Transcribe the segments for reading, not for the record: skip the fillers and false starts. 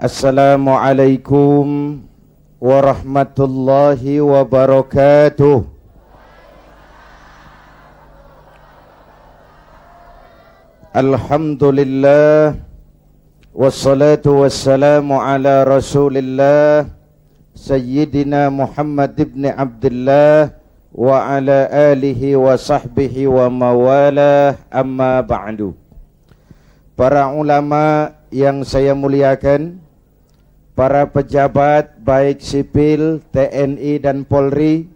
Assalamualaikum warahmatullahi wabarakatuh. Alhamdulillah wassalatu wassalamu ala Rasulillah Sayyidina Muhammad ibn Abdullah wa ala alihi wa sahbihi wa mawalah, amma ba'du. Para ulama yang saya muliakan, para pejabat baik sipil, TNI dan Polri,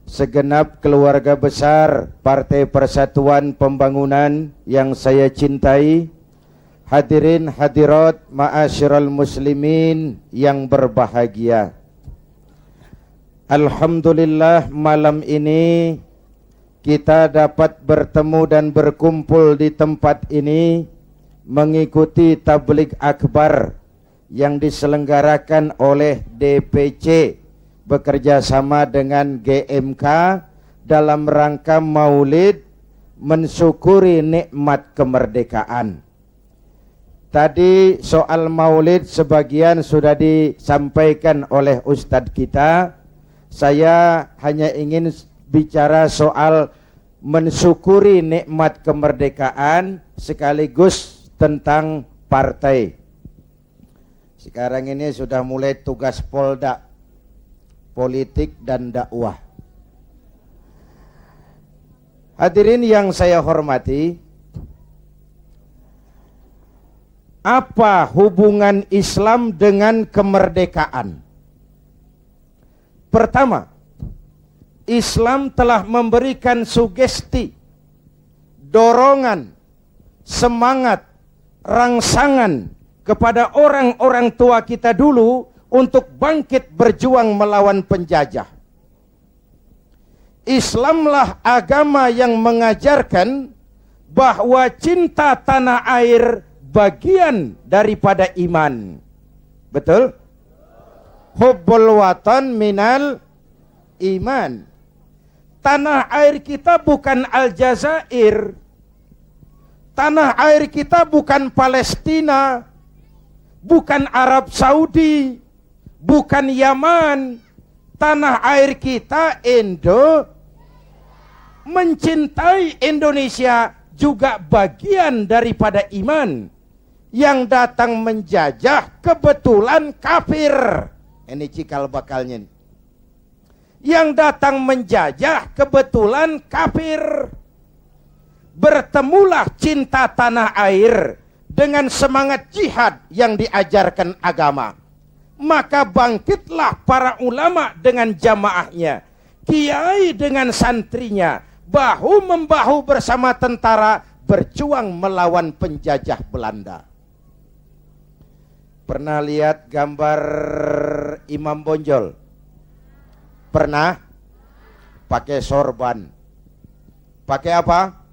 segenap keluarga besar Partai Persatuan Pembangunan yang saya cintai, hadirin hadirat ma'asyiral muslimin yang berbahagia. Alhamdulillah malam ini kita dapat bertemu dan berkumpul di tempat ini mengikuti tabligh akbar yang diselenggarakan oleh DPC bekerja sama dengan GMK dalam rangka Maulid mensyukuri nikmat kemerdekaan. Tadi soal Maulid sebagian sudah disampaikan oleh Ustadz kita. Saya hanya ingin bicara soal mensyukuri nikmat kemerdekaan sekaligus tentang partai. Sekarang ini sudah mulai tugas Polda, politik dan dakwah. Hadirin yang saya hormati, apa hubungan Islam dengan kemerdekaan? Pertama, Islam telah memberikan sugesti, dorongan, semangat, rangsangan kepada orang-orang tua kita dulu untuk bangkit berjuang melawan penjajah. Islamlah agama yang mengajarkan bahwa cinta tanah air bagian daripada iman. Betul? Hubbul watan minal iman. Tanah air kita bukan Aljazair. Tanah air kita bukan Palestina, bukan Arab Saudi, bukan Yaman. Tanah air kita mencintai Indonesia juga bagian daripada iman. Yang datang menjajah kebetulan kafir. Ini cikal bakalnya nih. Yang datang menjajah kebetulan kafir. Bertemulah cinta tanah air dengan semangat jihad yang diajarkan agama. Maka bangkitlah para ulama dengan jamaahnya, kiai dengan santrinya, bahu-membahu bersama tentara berjuang melawan penjajah Belanda. Pernah lihat gambar Imam Bonjol? Pernah? Pakai sorban. Pakai apa?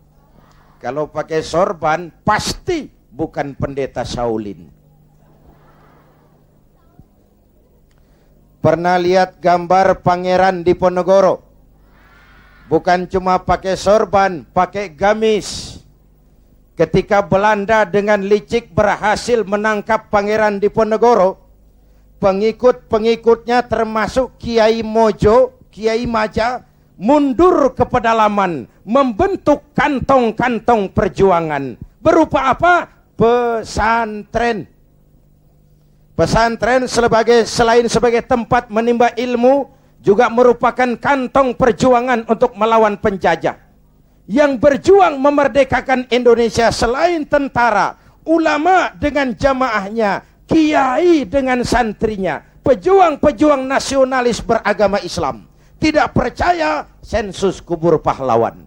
Kalau pakai sorban pasti bukan pendeta Shaolin. Pernah lihat gambar Pangeran Diponegoro? Bukan cuma pakai sorban, pakai gamis. Ketika Belanda dengan licik berhasil menangkap Pangeran Diponegoro, pengikut-pengikutnya termasuk Kiai Mojo, Kiai Maja, mundur ke pedalaman, membentuk kantong-kantong perjuangan. Berupa apa? Pesantren. Pesantren selain sebagai tempat menimba ilmu, juga merupakan kantong perjuangan untuk melawan penjajah. Yang berjuang memerdekakan Indonesia selain tentara, ulama dengan jamaahnya, kiai dengan santrinya, pejuang-pejuang nasionalis beragama Islam. Tidak percaya sensus kubur pahlawan.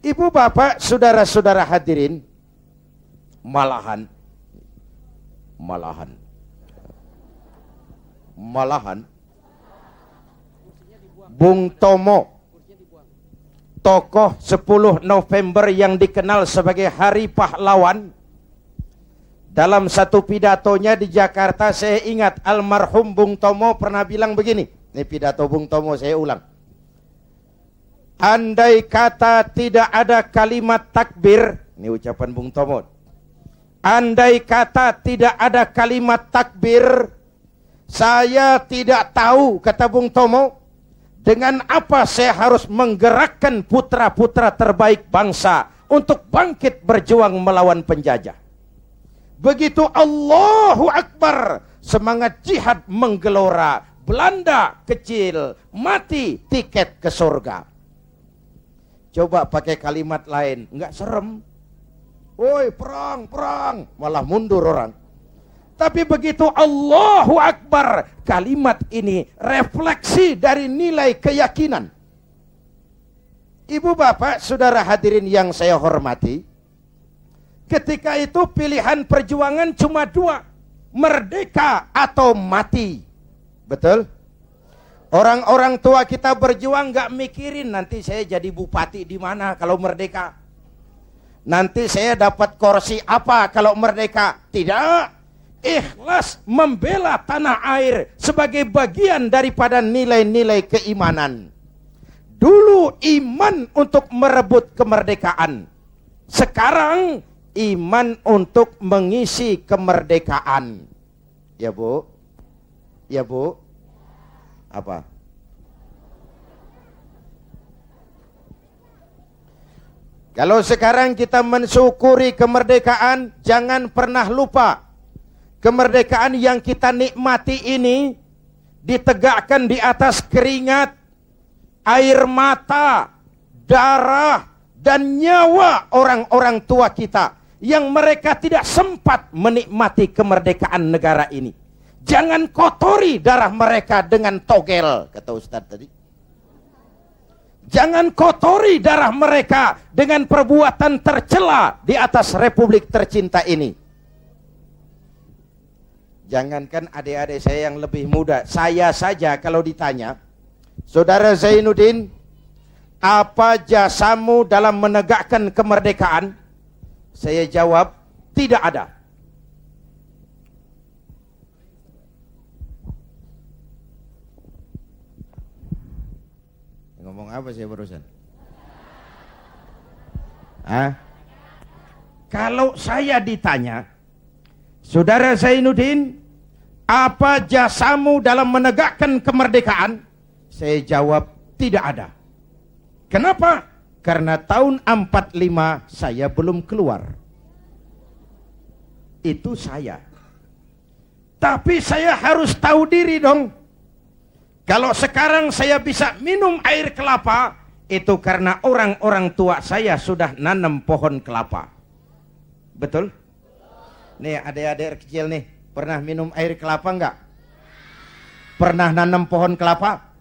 Ibu bapak, saudara-saudara hadirin, malahan Bung Tomo, tokoh 10 November yang dikenal sebagai Hari Pahlawan, dalam satu pidatonya di Jakarta, saya ingat almarhum Bung Tomo pernah bilang begini. Ini pidato Bung Tomo, saya ulang. Andai kata tidak ada kalimat takbir, ini ucapan Bung Tomo, Andai kata tidak ada kalimat takbir, saya tidak tahu, kata Bung Tomo, dengan apa saya harus menggerakkan putra-putra terbaik bangsa untuk bangkit berjuang melawan penjajah. Begitu Allahu Akbar, semangat jihad menggelora. Belanda kecil, mati tiket ke surga. Coba pakai kalimat lain, enggak serem. Woi, perang, perang, malah mundur orang. Tapi begitu Allahu Akbar, kalimat ini refleksi dari nilai keyakinan. Ibu bapak, saudara hadirin yang saya hormati, ketika itu pilihan perjuangan cuma dua, merdeka atau mati. Betul? Orang-orang tua kita berjuang nggak mikirin nanti saya jadi bupati di mana kalau merdeka. Nanti saya dapat kursi apa kalau merdeka? Tidak. Ikhlas membela tanah air sebagai bagian daripada nilai-nilai keimanan. Dulu iman untuk merebut kemerdekaan. Sekarang iman untuk mengisi kemerdekaan. Ya Bu? Ya Bu? Apa? Kalau sekarang kita mensyukuri kemerdekaan, jangan pernah lupa kemerdekaan yang kita nikmati ini ditegakkan di atas keringat, air mata, darah, dan nyawa orang-orang tua kita yang mereka tidak sempat menikmati kemerdekaan negara ini. Jangan kotori darah mereka dengan togel, kata Ustadz tadi. Jangan kotori darah mereka dengan perbuatan tercela di atas republik tercinta ini. Jangankan adik-adik saya yang lebih muda, saya saja kalau ditanya, Saudara Zainuddin, apa jasamu dalam menegakkan kemerdekaan? Saya jawab, tidak ada. Ngomong apa sih barusan? Kalau saya ditanya, Saudara Zainuddin, apa jasamu dalam menegakkan kemerdekaan? Saya jawab, tidak ada. Kenapa? Karena tahun 45 saya belum keluar. Itu saya. Tapi saya harus tahu diri dong. Kalau sekarang saya bisa minum air kelapa, itu karena orang-orang tua saya sudah nanam pohon kelapa. Betul? Nih adik-adik kecil nih, pernah minum air kelapa enggak? Pernah nanam pohon kelapa?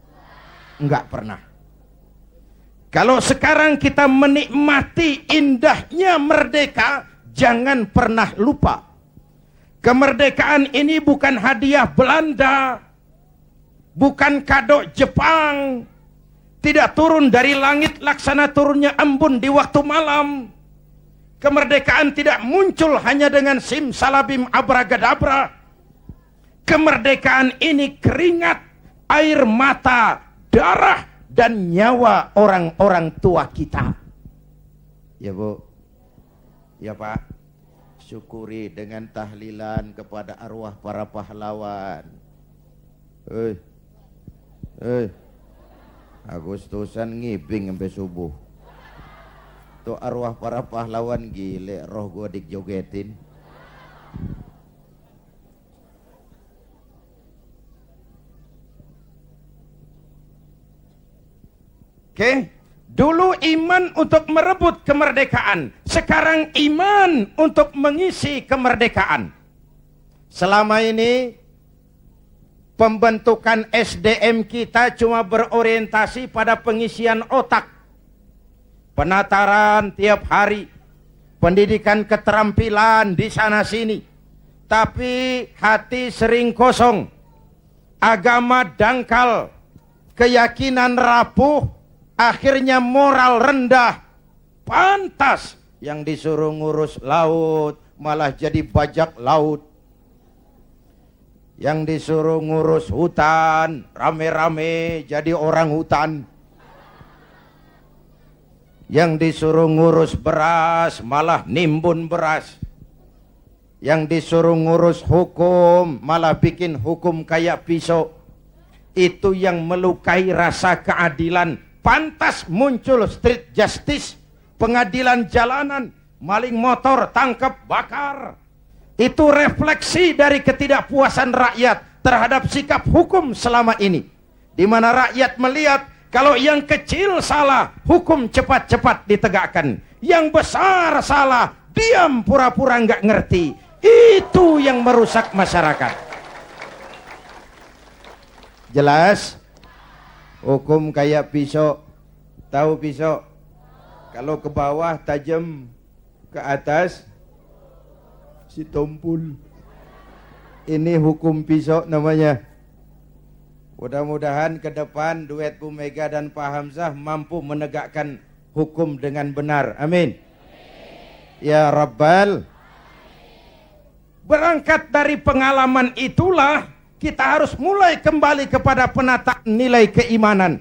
Enggak pernah. Kalau sekarang kita menikmati indahnya merdeka, jangan pernah lupa. Kemerdekaan ini bukan hadiah Belanda, bukan kado Jepang, tidak turun dari langit laksana turunnya embun di waktu malam. Kemerdekaan tidak muncul hanya dengan simsalabim abragadabra. Kemerdekaan ini keringat, air mata, darah, dan nyawa orang-orang tua kita. Ya Bu, ya Pak, syukuri dengan tahlilan kepada arwah para pahlawan. Agustusan ngibing sampai subuh. Tuh arwah para pahlawan gile, roh gua dijogetin. Oke, dulu iman untuk merebut kemerdekaan, sekarang iman untuk mengisi kemerdekaan. Selama ini pembentukan SDM kita cuma berorientasi pada pengisian otak, penataran tiap hari, pendidikan keterampilan di sana sini, tapi hati sering kosong, agama dangkal, keyakinan rapuh, akhirnya moral rendah. Pantas yang disuruh ngurus laut malah jadi bajak laut, yang disuruh ngurus hutan rame-rame jadi orang hutan, yang disuruh ngurus beras malah nimbun beras. Yang disuruh ngurus hukum malah bikin hukum kayak pisau. Itu yang melukai rasa keadilan. Pantas muncul street justice, pengadilan jalanan, maling motor tangkap bakar. Itu refleksi dari ketidakpuasan rakyat terhadap sikap hukum selama ini, di mana rakyat melihat kalau yang kecil salah, hukum cepat-cepat ditegakkan. Yang besar salah, diam pura-pura nggak ngerti. Itu yang merusak masyarakat. Jelas? Hukum kayak pisau. Tahu pisau? Kalau ke bawah tajam, ke atas si tumpul. Ini hukum pisau namanya. Mudah-mudahan ke depan duet Bu Mega dan Pak Hamzah mampu menegakkan hukum dengan benar. Amin. Ya Rabbal. Berangkat dari pengalaman itulah kita harus mulai kembali kepada penataan nilai keimanan.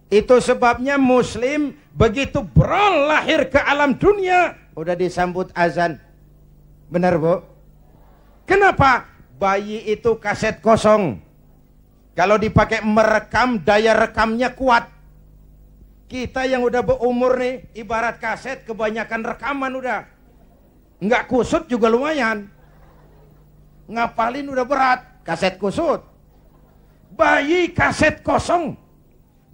Itu sebabnya Muslim begitu brol lahir ke alam dunia udah disambut azan. Benar Bu? Kenapa? Bayi itu kaset kosong. Kalau dipakai merekam, daya rekamnya kuat. Kita yang udah berumur nih, ibarat kaset, kebanyakan rekaman udah. Nggak kusut juga lumayan. Ngapalin udah berat, kaset kusut. Bayi kaset kosong.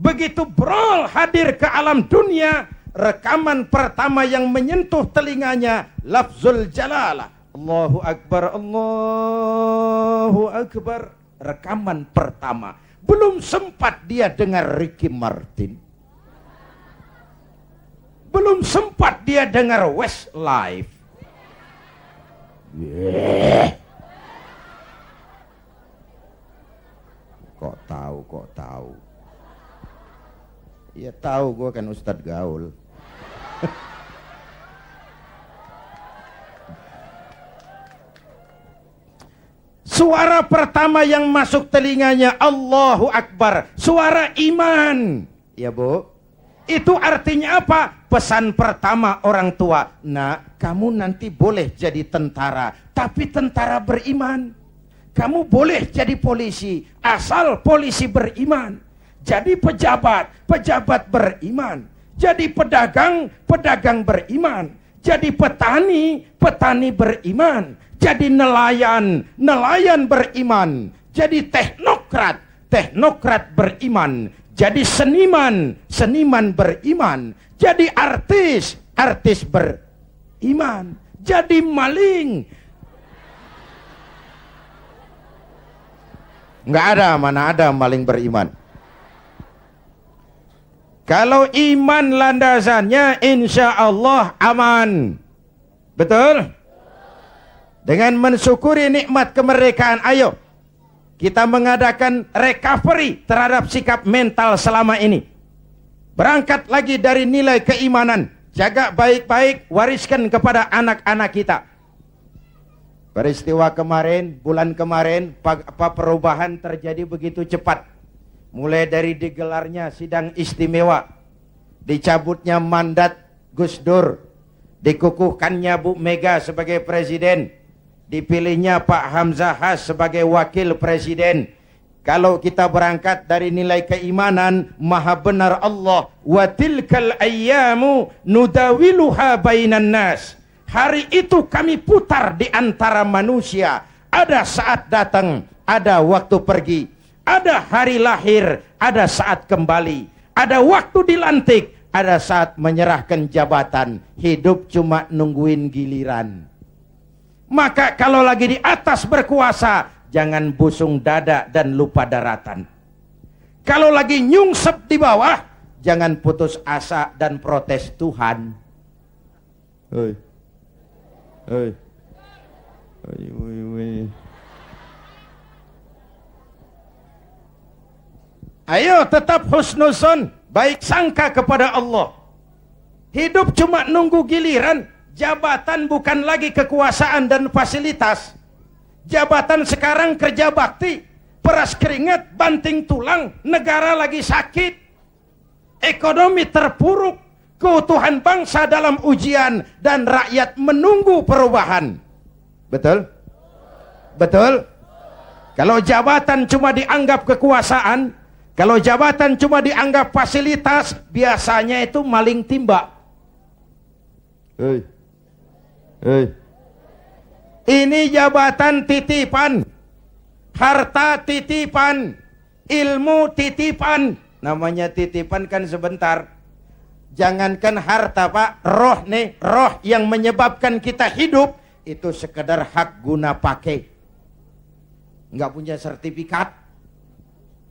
Begitu brol hadir ke alam dunia, rekaman pertama yang menyentuh telinganya, lafzul jalalah. Allahu Akbar, Allahu Akbar. Rekaman pertama. Belum sempat dia dengar Ricky Martin. Belum sempat dia dengar Westlife. Kok tahu? Ya tahu, gue kan Ustadz Gaul. Suara pertama yang masuk telinganya Allahu Akbar, suara iman. Ya Bu, itu artinya apa? Pesan pertama orang tua, nak, kamu nanti boleh jadi tentara, tapi tentara beriman. Kamu boleh jadi polisi, asal polisi beriman. Jadi pejabat, pejabat beriman. Jadi pedagang, pedagang beriman. Jadi petani, petani beriman. Jadi nelayan, nelayan beriman. Jadi teknokrat, teknokrat beriman. Jadi seniman, seniman beriman. Jadi artis, artis beriman. Jadi maling. Nggak ada, mana ada maling beriman. Kalau iman landasannya insya Allah aman. Betul? Dengan mensyukuri nikmat kemerdekaan, ayo kita mengadakan recovery terhadap sikap mental selama ini. Berangkat lagi dari nilai keimanan, jaga baik-baik, wariskan kepada anak-anak kita. Peristiwa kemarin, bulan kemarin, apa perubahan terjadi begitu cepat. Mulai dari digelarnya sidang istimewa, dicabutnya mandat Gus Dur, dikukuhkannya Bu Mega sebagai presiden, dipilihnya Pak Hamzah sebagai wakil presiden. Kalau kita berangkat dari nilai keimanan, maha benar Allah, wa tilkal ayyamu nudawiluha bainan nas. Hari itu kami putar di antara manusia. Ada saat datang, ada waktu pergi. Ada hari lahir, ada saat kembali. Ada waktu dilantik, ada saat menyerahkan jabatan. Hidup cuma nungguin giliran. Maka kalau lagi di atas berkuasa, jangan busung dada dan lupa daratan. Kalau lagi nyungsep di bawah, jangan putus asa dan protes Tuhan. Hei. Hei. Hei. Ayo tetap husnuzon, baik sangka kepada Allah. Hidup cuma nunggu giliran. Jabatan bukan lagi kekuasaan dan fasilitas. Jabatan sekarang kerja bakti, peras keringat, banting tulang, negara lagi sakit, ekonomi terpuruk, keutuhan bangsa dalam ujian, dan rakyat menunggu perubahan. Betul? Betul? Kalau jabatan cuma dianggap kekuasaan, kalau jabatan cuma dianggap fasilitas, biasanya itu maling timba. Hei. Hei. Ini jabatan titipan, harta titipan, ilmu titipan. Namanya titipan kan sebentar. Jangankan harta Pak, roh nih, roh yang menyebabkan kita hidup, itu sekedar hak guna pakai. Nggak punya sertifikat,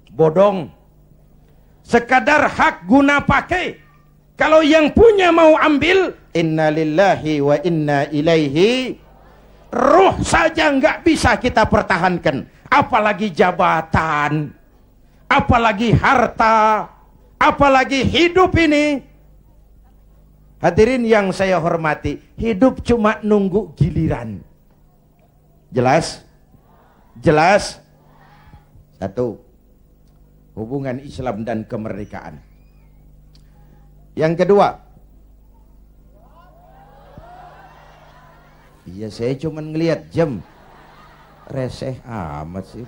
bodong. Sekadar hak guna pakai. Kalau yang punya mau ambil, innalillahi wa inna ilaihi. Ruh saja nggak bisa kita pertahankan, apalagi jabatan, apalagi harta, apalagi hidup ini. Hadirin yang saya hormati, hidup cuma nunggu giliran. Jelas? Jelas? Satu, hubungan Islam dan kemerdekaan. Yang kedua, iya saya cuma ngelihat jam, reseh amat sih.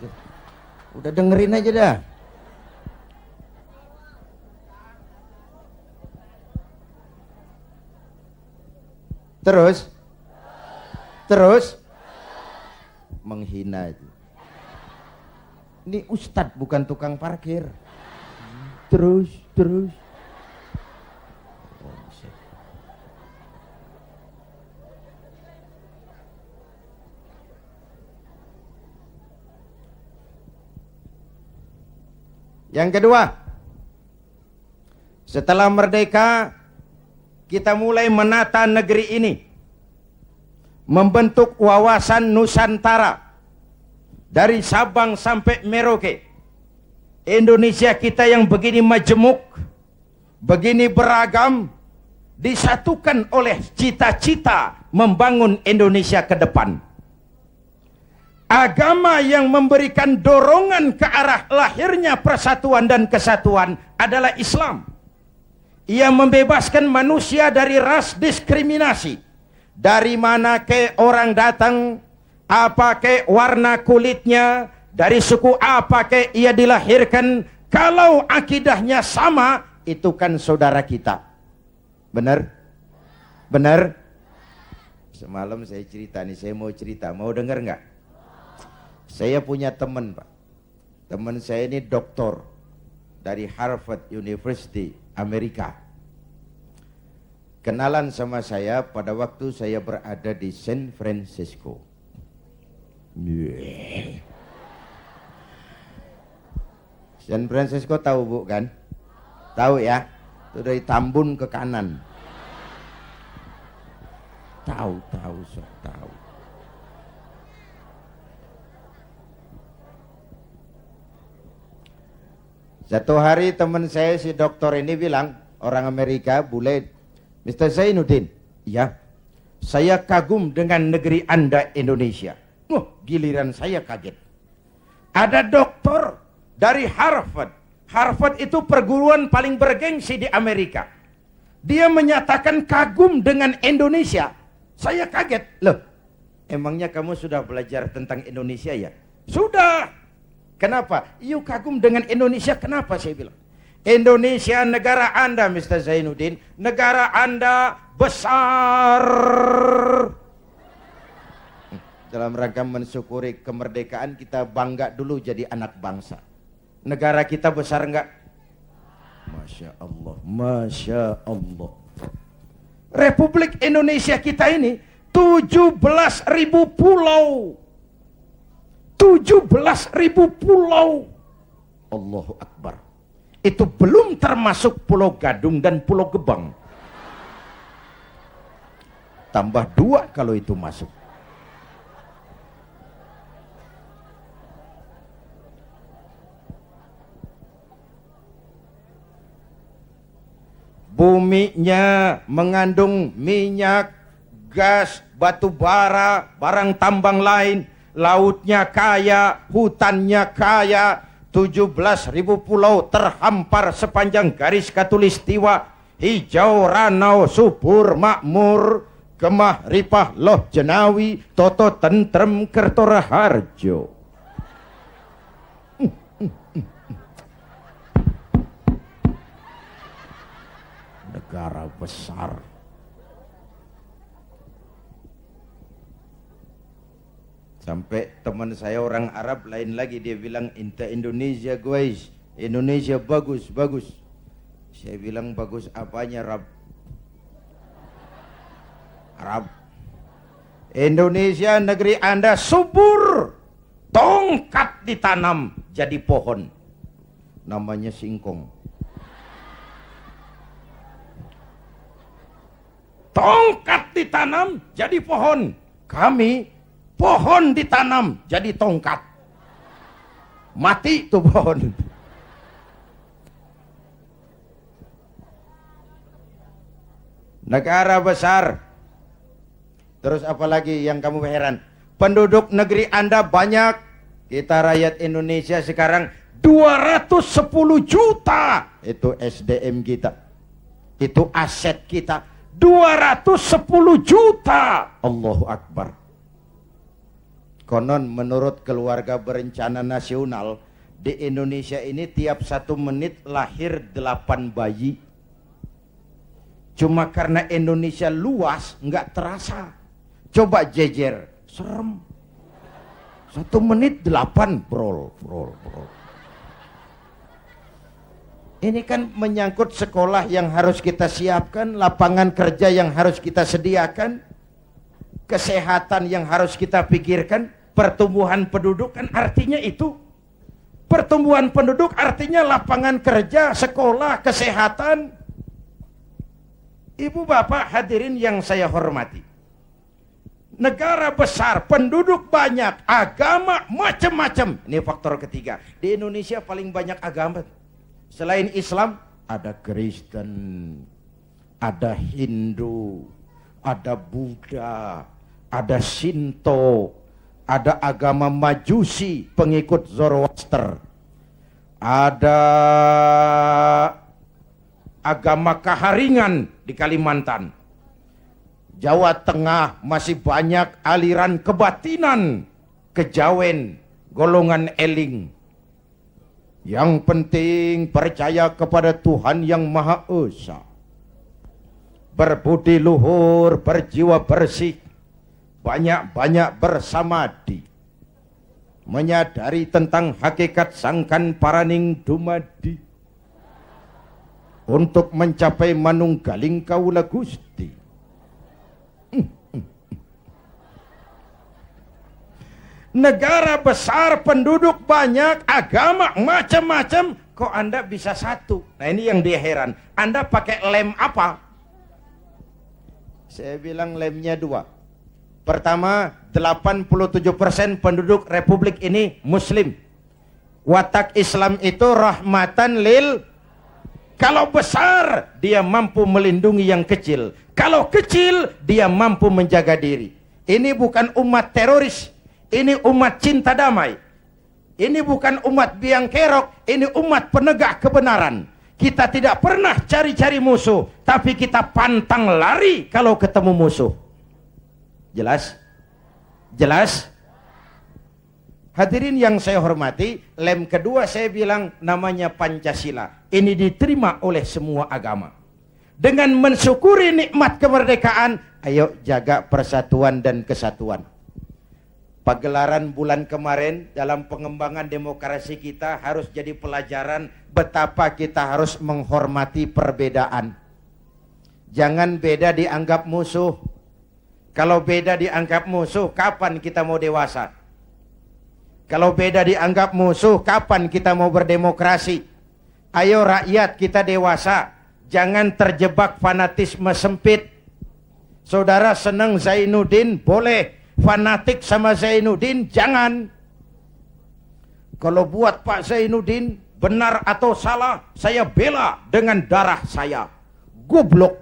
Udah dengerin aja dah. Terus menghina itu. Ini ustadz bukan tukang parkir. Terus. Yang kedua, setelah merdeka, kita mulai menata negeri ini, membentuk wawasan Nusantara. Dari Sabang sampai Merauke, Indonesia kita yang begini majemuk, begini beragam, disatukan oleh cita-cita membangun Indonesia ke depan. Agama yang memberikan dorongan ke arah lahirnya persatuan dan kesatuan adalah Islam. Ia membebaskan manusia dari ras diskriminasi. Dari mana ke orang datang, apa ke warna kulitnya, dari suku apa ke ia dilahirkan, kalau akidahnya sama, itu kan saudara kita. Benar? Benar? Semalam saya cerita nih, saya mau cerita, mau dengar nggak? Saya punya teman Pak. Teman saya ini doktor dari Harvard University, Amerika. Kenalan sama saya pada waktu saya berada di San Francisco. San Francisco tahu Bu kan? Tahu ya? Itu dari Tambun ke kanan. Tahu. Satu hari teman saya si dokter ini bilang, orang Amerika, bule, Mr. Zainuddin, ya, saya kagum dengan negeri Anda Indonesia. Giliran saya kaget. Ada dokter dari Harvard. Harvard itu perguruan paling bergengsi di Amerika. Dia menyatakan kagum dengan Indonesia. Saya kaget. Loh, emangnya kamu sudah belajar tentang Indonesia ya? Sudah. Kenapa? You kagum dengan Indonesia, kenapa saya bilang? Indonesia negara Anda, Mr. Zainuddin. Negara Anda besar. Dalam rangka mensyukuri kemerdekaan, kita bangga dulu jadi anak bangsa. Negara kita besar enggak? Masya Allah, Masya Allah. Republik Indonesia kita ini 17.000 pulau. 17.000 pulau. Allahu Akbar. Itu belum termasuk Pulau Gadung dan Pulau Gebang. Tambah 2 kalau itu masuk. Buminya mengandung minyak, gas, batu bara, barang tambang lain. Lautnya kaya, hutannya kaya. 17.000 pulau terhampar sepanjang garis khatulistiwa. Hijau, ranau, subur, makmur. Kemah Ripah Loh Jenawi Toto Tentrem Kertora Harjo. Negara besar. Sampai teman saya orang Arab lain lagi, dia bilang inta Indonesia guys, Indonesia bagus bagus. Saya bilang bagus apanya Arab? Arab. Indonesia negeri Anda subur, tongkat ditanam jadi pohon, namanya singkong. Tongkat ditanam jadi pohon, kami pohon ditanam jadi tongkat, mati tuh pohon. Negara besar. Terus apalagi yang kamu heran? Penduduk negeri Anda banyak. Kita rakyat Indonesia sekarang 210 juta. Itu SDM kita, itu aset kita 210 juta. Allahu Akbar. Konon menurut Keluarga Berencana Nasional, di Indonesia ini tiap 1 menit lahir 8 bayi. Cuma karena Indonesia luas nggak terasa. Coba jejer, serem. 1 menit 8 brol. Ini kan menyangkut sekolah yang harus kita siapkan, lapangan kerja yang harus kita sediakan, kesehatan yang harus kita pikirkan, pertumbuhan penduduk kan artinya itu. Pertumbuhan penduduk artinya lapangan kerja, sekolah, kesehatan. Ibu bapak hadirin yang saya hormati, negara besar, penduduk banyak, agama macam-macam. Ini faktor ketiga. Di Indonesia paling banyak agama. Selain Islam, ada Kristen, ada Hindu, ada Buddha, ada Shinto, ada agama Majusi, pengikut Zoroaster, ada agama Kaharingan di Kalimantan. Jawa Tengah masih banyak aliran kebatinan, kejawen, golongan eling. Yang penting percaya kepada Tuhan yang Maha Esa, berbudi luhur, berjiwa bersih, banyak-banyak bersamadi, menyadari tentang hakikat sangkan paraning dumadi, untuk mencapai manunggaling kaula Gusti. Negara besar, penduduk banyak, agama macam-macam, kok Anda bisa satu? Nah ini yang dia heran. Anda pakai lem apa? Saya bilang lemnya 2. Pertama, 87% penduduk Republik ini Muslim. Watak Islam itu rahmatan lil. Kalau besar, dia mampu melindungi yang kecil. Kalau kecil, dia mampu menjaga diri. Ini bukan umat teroris. Ini umat cinta damai. Ini bukan umat biang kerok. Ini umat penegak kebenaran. Kita tidak pernah cari-cari musuh, tapi kita pantang lari kalau ketemu musuh. Jelas? Jelas? Hadirin yang saya hormati, lem kedua saya bilang namanya Pancasila. Ini diterima oleh semua agama. Dengan mensyukuri nikmat kemerdekaan, ayo jaga persatuan dan kesatuan. Pagelaran bulan kemarin dalam pengembangan demokrasi kita harus jadi pelajaran betapa kita harus menghormati perbedaan. Jangan beda dianggap musuh. Kalau beda dianggap musuh, kapan kita mau dewasa? Kalau beda dianggap musuh, kapan kita mau berdemokrasi? Ayo rakyat kita dewasa, jangan terjebak fanatisme sempit. Saudara senang Zainuddin, boleh. Fanatik sama Zainuddin, jangan. Kalau buat Pak Zainuddin benar atau salah, saya bela dengan darah saya. Goblok.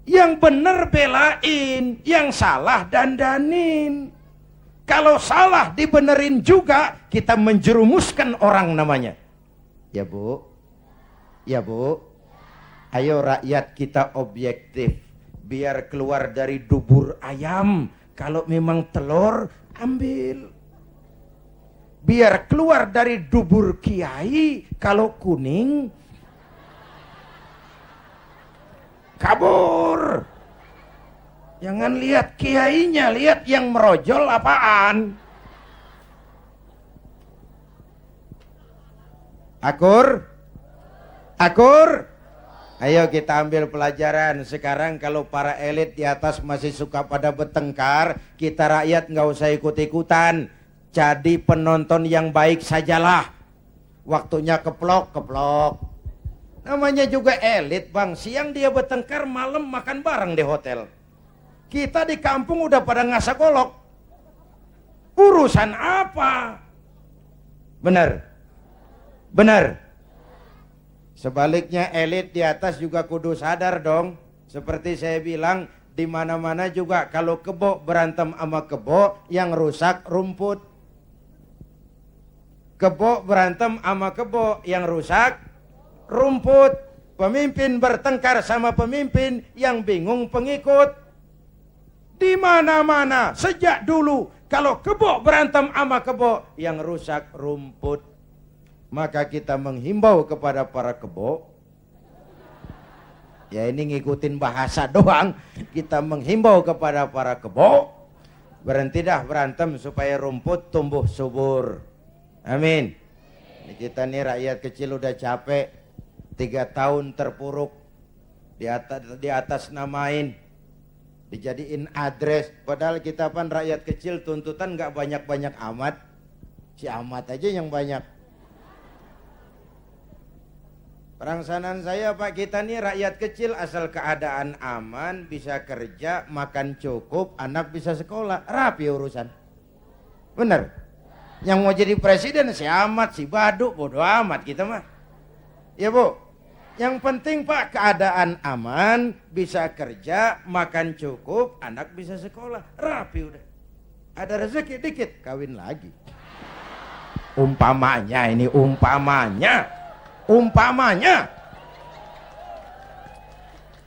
Yang benar belain, yang salah dandanin. Kalau salah dibenerin juga, kita menjerumuskan orang namanya. Ya Bu, ya Bu, ayo rakyat kita objektif. biar keluar dari dubur ayam. Kalau memang telur, ambil. Biar keluar dari dubur kiai. Kalau kuning, kabur. Jangan lihat kiainya, lihat yang merojol apaan. Akur? Akur? Ayo kita ambil pelajaran. Sekarang kalau para elit di atas masih suka pada bertengkar, kita rakyat nggak usah ikut-ikutan. Jadi penonton yang baik sajalah. Waktunya keplok-keplok. Namanya juga elit bang. Siang dia bertengkar, malam makan bareng di hotel. Kita di kampung udah pada ngasak golok. Urusan apa? Benar? Benar? Sebaliknya elit di atas juga kudu sadar dong. Seperti saya bilang, di mana-mana juga kalau kebo berantem sama kebo, yang rusak rumput. Kebo berantem sama kebo, yang rusak rumput. Pemimpin bertengkar sama pemimpin, yang bingung pengikut. Di mana-mana sejak dulu kalau kebo berantem sama kebo, yang rusak rumput. Maka kita menghimbau kepada para kebo. Ya ini ngikutin bahasa doang. Kita menghimbau kepada para kebo, berhenti dah berantem supaya rumput tumbuh subur. Amin. Ini kita nih rakyat kecil udah capek. 3 tahun terpuruk. Di atas namain. Dijadiin address. Padahal kita pan rakyat kecil tuntutan gak banyak-banyak amat. Si amat aja yang banyak. Perangsanan saya Pak, kita nih rakyat kecil asal keadaan aman, bisa kerja, makan cukup, anak bisa sekolah, rapi urusan. Bener? Yang mau jadi presiden si amat, si baduk, bodo amat kita mah. Ya Bu? Yang penting Pak, keadaan aman, bisa kerja, makan cukup, anak bisa sekolah, rapi udah. Ada rezeki dikit, kawin lagi. Umpamanya ini, umpamanya.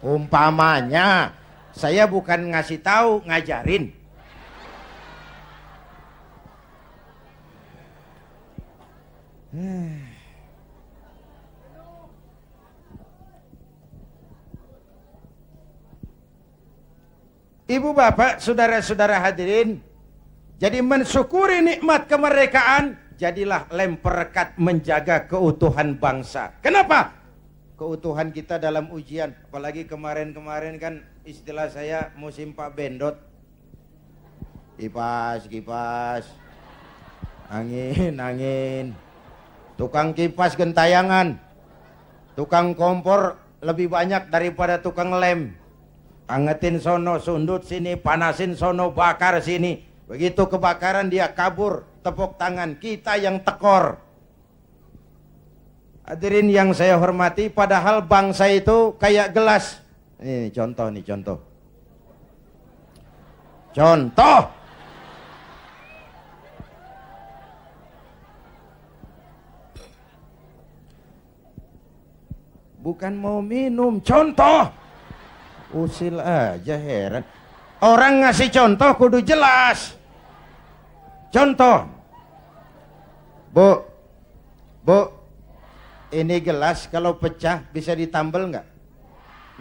Umpamanya saya bukan ngasih tahu, ngajarin. Ibu bapak, saudara-saudara hadirin, jadi mensyukuri nikmat kemerdekaan, jadilah lem perekat menjaga keutuhan bangsa. Kenapa? Keutuhan kita dalam ujian. Apalagi kemarin-kemarin kan istilah saya musim Pak Bendot. Kipas. Angin. Tukang kipas gentayangan. Tukang kompor lebih banyak daripada tukang lem. Angetin sono, sundut sini, panasin sono, bakar sini. Begitu kebakaran dia kabur. Tepuk tangan, kita yang tekor. Hadirin yang saya hormati, padahal bangsa itu kayak gelas. Ini contoh nih, contoh. Bukan mau minum, contoh. Usil aja, heran. Orang ngasih contoh kudu jelas. Contoh. Bu, ini gelas kalau pecah bisa ditambal nggak?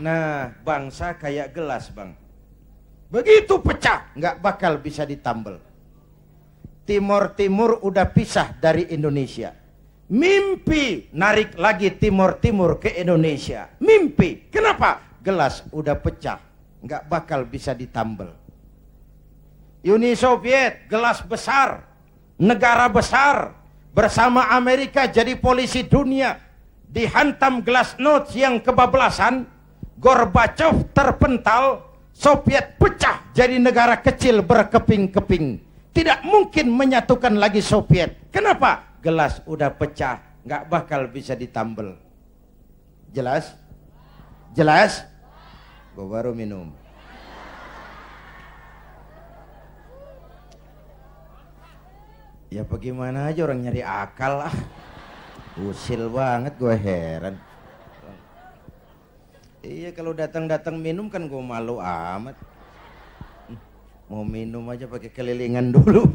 Nah, bangsa kayak gelas bang. Begitu pecah, nggak bakal bisa ditambal. Timur udah pisah dari Indonesia. Mimpi narik lagi Timur ke Indonesia. Mimpi. Kenapa? Gelas udah pecah, nggak bakal bisa ditambal. Uni Soviet, gelas besar, negara besar. Bersama Amerika jadi polisi dunia, dihantam glasnost yang kebablasan, Gorbachev terpental, Soviet pecah jadi negara kecil berkeping-keping. Tidak mungkin menyatukan lagi Soviet. Kenapa? Gelas udah pecah, nggak bakal bisa ditambal. Jelas? Jelas? Gue baru minum. Ya bagaimana aja orang nyari akal lah. Usil banget, gue heran. Iya, kalau datang-datang minum kan gue malu amat. Mau minum aja pakai kelilingan dulu.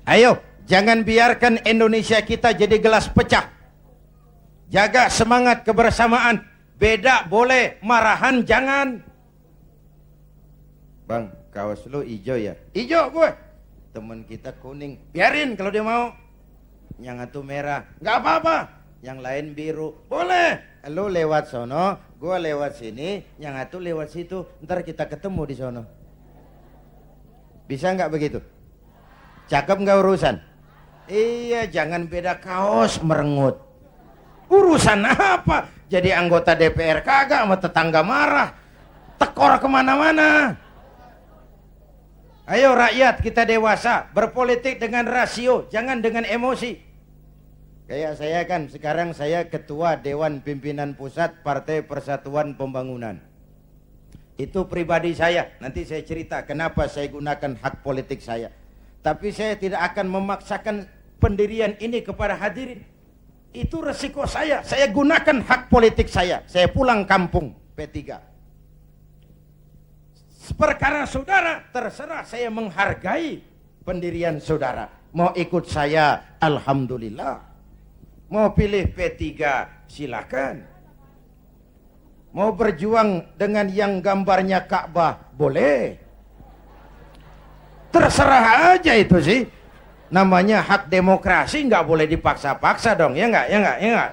Ayo, jangan biarkan Indonesia kita jadi gelas pecah. Jaga semangat kebersamaan. Beda boleh, marahan jangan. Bang, kaos lu hijau ya? Hijau gue. Temen kita kuning. Biarin kalau dia mau. Yang itu merah. Nggak apa-apa. Yang lain biru. Boleh. Lu lewat sono, gue lewat sini, yang itu lewat situ. Ntar kita ketemu di sono. Bisa nggak begitu? Cakep nggak urusan? Iya, jangan beda kaos merengut. Urusan apa? Jadi anggota DPR kagak, sama tetangga marah. Tekor kemana-mana. Ayo rakyat, kita dewasa. Berpolitik dengan rasio, jangan dengan emosi. Kayak saya kan, sekarang saya ketua Dewan Pimpinan Pusat Partai Persatuan Pembangunan. Itu pribadi saya. Nanti saya cerita kenapa saya gunakan hak politik saya. Tapi saya tidak akan memaksakan pendirian ini kepada hadirin. Itu resiko saya. Saya gunakan hak politik saya. Saya pulang kampung P3. Perkara saudara, terserah, saya menghargai pendirian saudara. Mau ikut saya, alhamdulillah. Mau pilih P3, silakan. Mau berjuang dengan yang gambarnya Ka'bah, boleh. Terserah aja itu sih. Namanya hak demokrasi, nggak boleh dipaksa-paksa dong, ya nggak, ya nggak, ya nggak.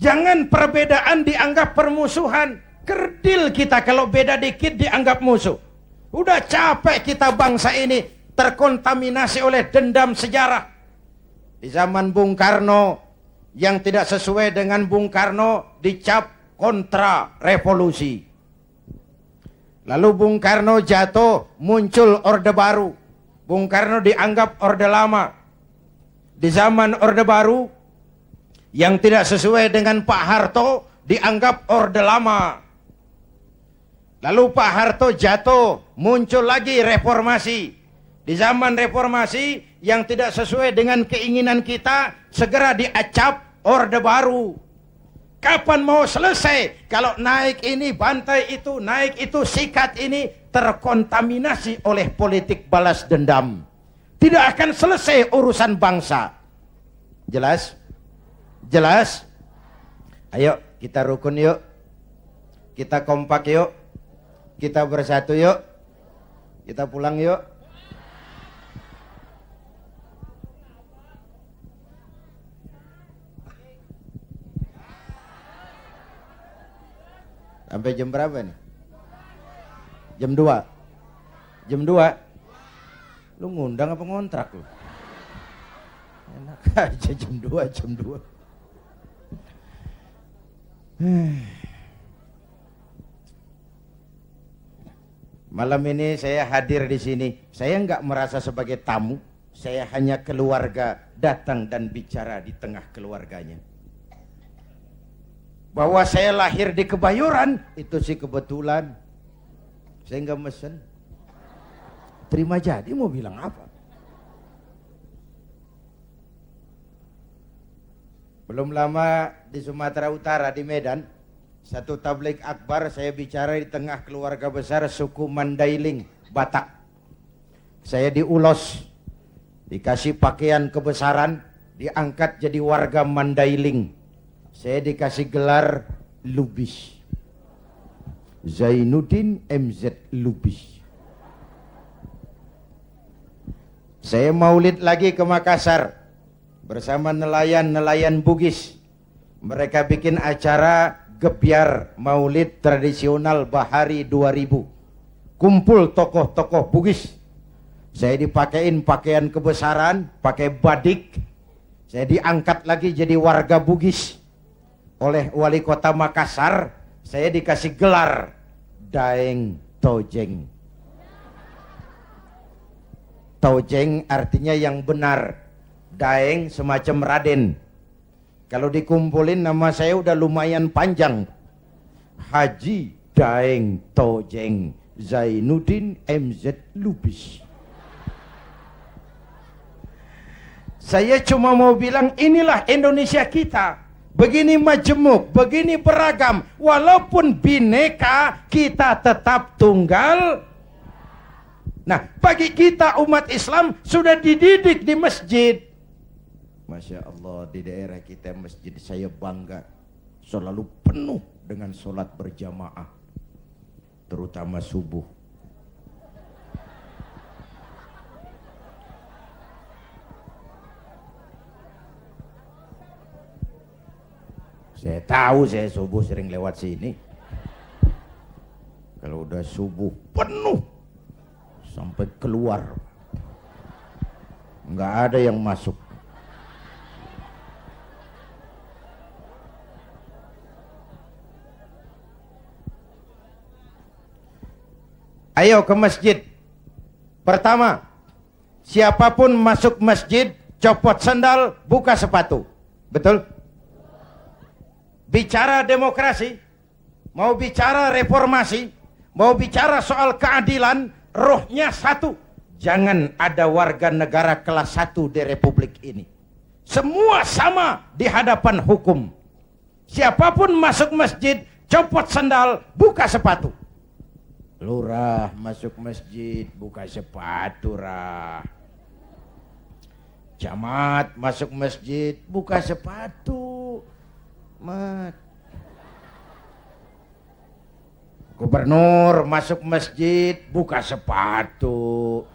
Jangan perbedaan dianggap permusuhan. Kerdil kita kalau beda dikit dianggap musuh. Udah capek kita bangsa ini terkontaminasi oleh dendam sejarah. Di zaman Bung Karno, yang tidak sesuai dengan Bung Karno dicap kontra revolusi. Lalu Bung Karno jatuh, muncul Orde Baru. Bung Karno dianggap Orde Lama. Di zaman Orde Baru, yang tidak sesuai dengan Pak Harto dianggap Orde Lama. Lalu Pak Harto jatuh, muncul lagi reformasi. Di zaman reformasi yang tidak sesuai dengan keinginan kita, segera diacap Orde Baru. Kapan mau selesai? Kalau naik ini, bantai itu, naik itu, sikat ini, terkontaminasi oleh politik balas dendam. Tidak akan selesai urusan bangsa. Jelas? Jelas? Ayo kita rukun yuk. Kita kompak yuk. Kita bersatu yuk. Kita pulang yuk. Sampai jam berapa nih? Jam 2. Jam 2. Lu ngundang apa ngontrak lu? Enak aja jam 2, jam 2. Malam ini saya hadir di sini. Saya nggak merasa sebagai tamu. Saya hanya keluarga datang dan bicara di tengah keluarganya. Bahwa saya lahir di Kebayoran, itu sih kebetulan. Saya nggak mesen. Terima jadi mau bilang apa? Belum lama di Sumatera Utara, di Medan, satu tabligh akbar saya bicara di tengah keluarga besar suku Mandailing, Batak. Saya diulos, dikasih pakaian kebesaran, diangkat jadi warga Mandailing. Saya dikasih gelar Lubis. Zainuddin MZ Lubis. Saya maulid lagi ke Makassar bersama nelayan-nelayan Bugis. Mereka bikin acara gebyar maulid tradisional Bahari 2000. Kumpul tokoh-tokoh Bugis. Saya dipakein pakaian kebesaran, pakai badik. Saya diangkat lagi jadi warga Bugis oleh wali kota Makassar. Saya dikasih gelar Daeng Tojeng. Tojeng artinya yang benar. Daeng semacam Raden. Kalau dikumpulin nama saya udah lumayan panjang. Haji Daeng Tojeng. Zainuddin MZ Lubis. Saya cuma mau bilang inilah Indonesia kita. Begini majemuk, begini beragam. Walaupun bineka, kita tetap tunggal. Nah, bagi kita umat Islam sudah dididik di masjid. Masya Allah, di daerah kita masjid saya bangga. Selalu penuh dengan sholat berjamaah. Terutama subuh. Saya tahu saya subuh sering lewat sini. Kalau udah subuh penuh sampai keluar, nggak ada yang masuk. Ayo ke masjid. Pertama, siapapun masuk masjid, copot sandal, buka sepatu. Betul? Bicara demokrasi, mau bicara reformasi, mau bicara soal keadilan, rohnya satu. Jangan ada warga negara kelas 1 di republik ini. Semua sama di hadapan hukum. Siapapun masuk masjid, copot sandal, buka sepatu. Lurah masuk masjid, buka sepatu, rah. Camat masuk masjid, buka sepatu. Mat. Gubernur masuk masjid, buka sepatu.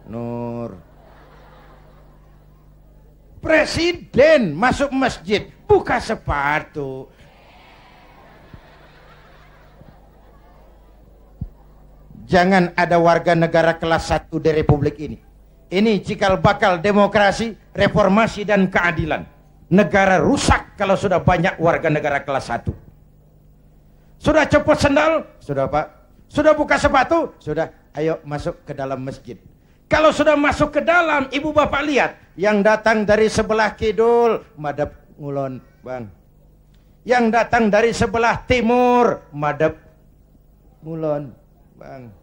Nur. Presiden masuk masjid, buka sepatu. Jangan ada warga negara kelas 1 di republik ini. Ini cikal bakal demokrasi, reformasi dan keadilan. Negara rusak kalau sudah banyak warga negara kelas 1. Sudah copot sendal? Sudah, Pak. Sudah buka sepatu? Sudah. Ayo masuk ke dalam masjid. Kalau sudah masuk ke dalam, ibu bapak lihat. Yang datang dari sebelah kidul, madhab ngulon, Bang. Yang datang dari sebelah timur, madhab ngulon, Bang.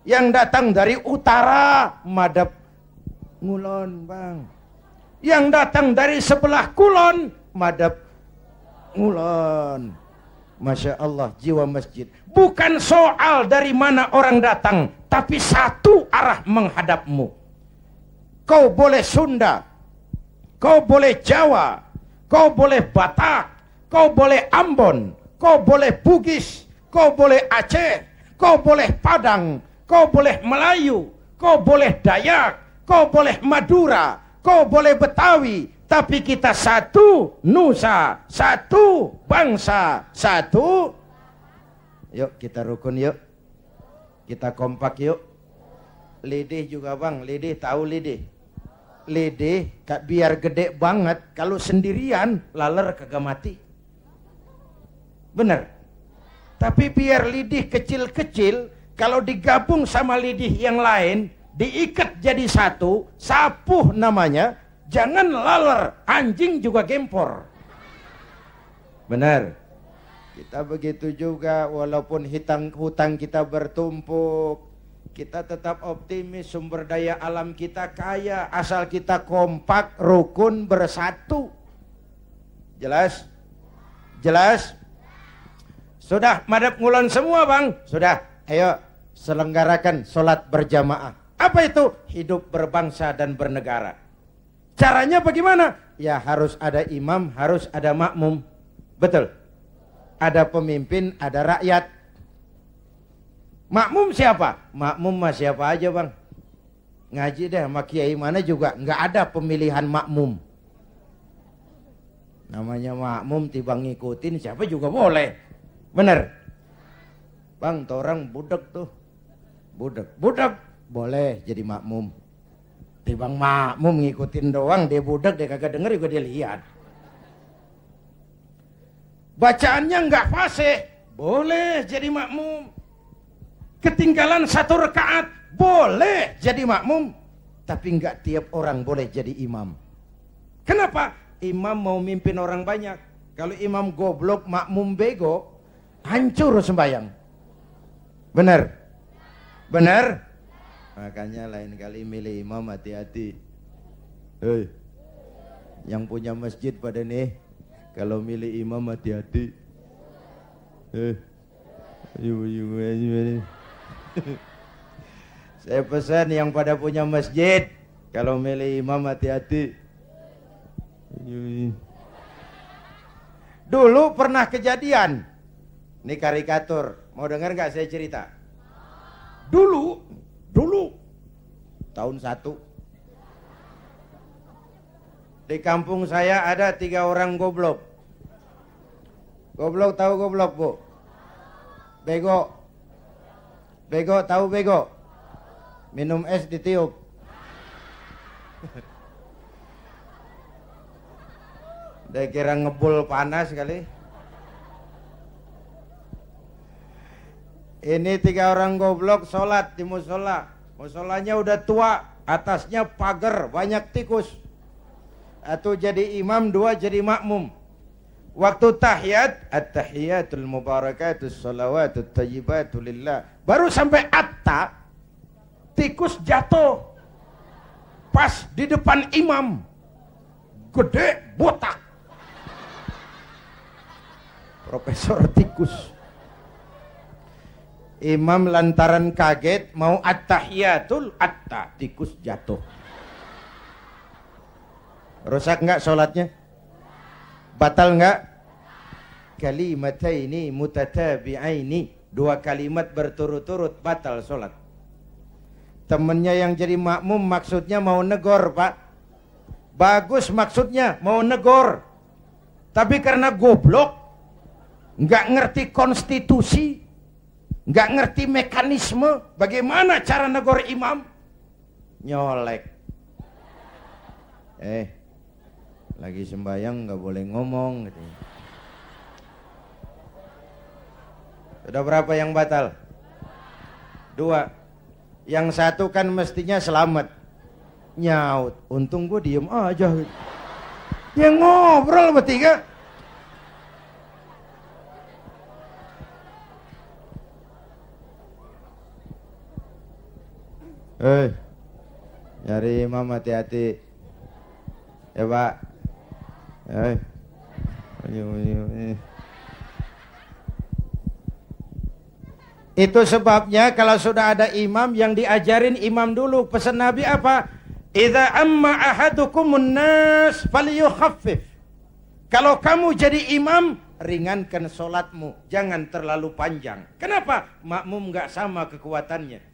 Yang datang dari utara, madhab ngulon, Bang. Yang datang dari sebelah kulon, madhab ngulon. Masya Allah, jiwa masjid. Bukan soal dari mana orang datang, tapi satu arah menghadapmu. Kau boleh Sunda, kau boleh Jawa, kau boleh Batak, kau boleh Ambon, kau boleh Bugis, kau boleh Aceh, kau boleh Padang, kau boleh Melayu, kau boleh Dayak, kau boleh Madura, kau boleh Betawi, tapi kita satu nusa, satu bangsa, satu. Yuk kita rukun yuk. Kita kompak yuk. Lidih juga, Bang, lidih tahu lidih. Lidih biar gede banget, kalau sendirian laler kagak mati. Bener. Tapi biar lidih kecil-kecil, kalau digabung sama lidih yang lain, diikat jadi satu, sapuh namanya, jangan laler, anjing juga gempor. Benar. Kita begitu juga, walaupun hutang kita bertumpuk, kita tetap optimis, sumber daya alam kita kaya, asal kita kompak, rukun, bersatu. Jelas? Jelas? Sudah madhab ngulon semua, Bang? Sudah, ayo selenggarakan sholat berjamaah. Apa itu? Hidup berbangsa dan bernegara. Caranya bagaimana? Ya harus ada imam, harus ada makmum. Betul. Ada pemimpin, ada rakyat. Makmum siapa? Makmum mah siapa aja, Bang. Ngaji deh sama kiai mana juga nggak ada pemilihan makmum. Namanya makmum tibang ngikutin siapa juga boleh. Bener. Bang, orang budak tuh. Budak boleh jadi makmum. Tibang makmum ngikutin doang, dia budak, dia kagak denger juga dia lihat. Bacaannya nggak fasih, boleh jadi makmum. Ketinggalan 1 rakaat, boleh jadi makmum. Tapi nggak tiap orang boleh jadi imam. Kenapa? Imam mau mimpin orang banyak. Kalau imam goblok, makmum bego, hancur sembahyang. Benar? Benar? Makanya lain kali milih imam hati-hati. Hei, yang punya masjid pada nih, kalau milih imam hati-hati. Saya pesan yang pada punya masjid, kalau milih imam hati-hati. Dulu pernah kejadian, ini karikatur, mau dengar gak saya cerita? Dulu tahun 1 di kampung saya ada 3 orang goblok. Goblok tahu goblok, Bu? Bego. Bego tahu bego? Minum es ditiup. Dia kira ngebul panas kali. Ini 3 orang goblok sholat di musola. Musolanya udah tua, atasnya pagar, banyak tikus. Atau jadi imam, 2 jadi makmum. Waktu tahiyat, at-tahiyatul mubarakatus salawatut tayyibatu lillah. Baru sampai atta, tikus jatuh. Pas di depan imam. Gede, botak. Profesor tikus. Imam lantaran kaget mau at-tahiyatul atta, tikus jatuh. Rusak enggak sholatnya? Batal enggak? Kalimataini mutatabi'aini, 2 kalimat berturut-turut batal sholat. Temennya yang jadi makmum maksudnya mau negor, Pak. Bagus maksudnya mau negor. Tapi karena goblok, enggak ngerti konstitusi, enggak ngerti mekanisme bagaimana cara negor imam, nyolek. Lagi sembahyang nggak boleh ngomong gitu. Sudah berapa yang batal? 2. Yang 1 kan mestinya selamat. Nyaut. Untung gue diem aja. Dia ngobrol bertiga. Nyari imam hati-hati. Ya Pak. Itu sebabnya kalau sudah ada imam yang diajarin imam dulu. Pesan Nabi apa? Idza amma ahadukumun nas falyukhaffif. Kalau kamu jadi imam, ringankan solatmu, jangan terlalu panjang. Kenapa? Makmum gak sama kekuatannya.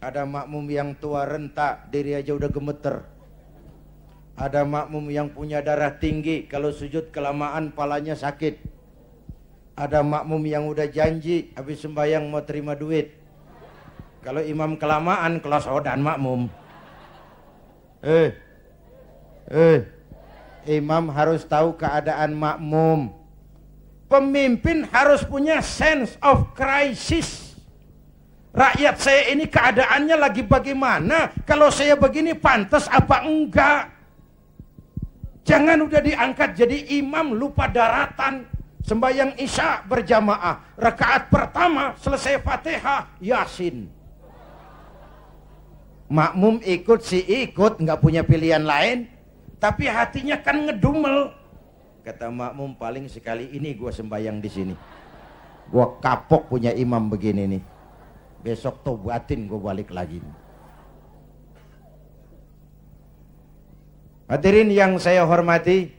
Ada makmum yang tua renta, diri aja udah gemeter. Ada makmum yang punya darah tinggi, kalau sujud kelamaan palanya sakit. Ada makmum yang udah janji habis sembahyang mau terima duit. Kalau imam kelamaan kelosodan makmum. Imam harus tahu keadaan makmum. Pemimpin harus punya sense of crisis. Rakyat saya ini keadaannya lagi bagaimana? Kalau saya begini pantas apa enggak? Jangan udah diangkat jadi imam lupa daratan. Sembahyang isya berjamaah. Rakaat pertama selesai Fatihah, Yasin. Makmum ikut si ikut, nggak punya pilihan lain. Tapi hatinya kan ngedumel. Kata makmum, paling sekali ini gua sembahyang di sini. Gua kapok punya imam begini nih. Besok tobatin gua balik lagi. Hadirin yang saya hormati,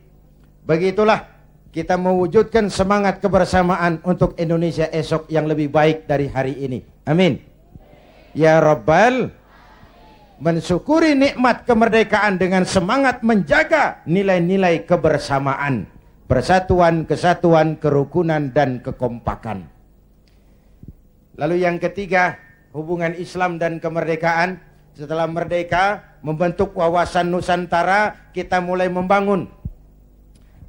begitulah kita mewujudkan semangat kebersamaan untuk Indonesia esok yang lebih baik dari hari ini. Amin. Ya Rabbal, mensyukuri nikmat kemerdekaan dengan semangat menjaga nilai-nilai kebersamaan, persatuan, kesatuan, kerukunan, dan kekompakan. Lalu yang ketiga, hubungan Islam dan kemerdekaan. Setelah merdeka, membentuk wawasan Nusantara, kita mulai membangun.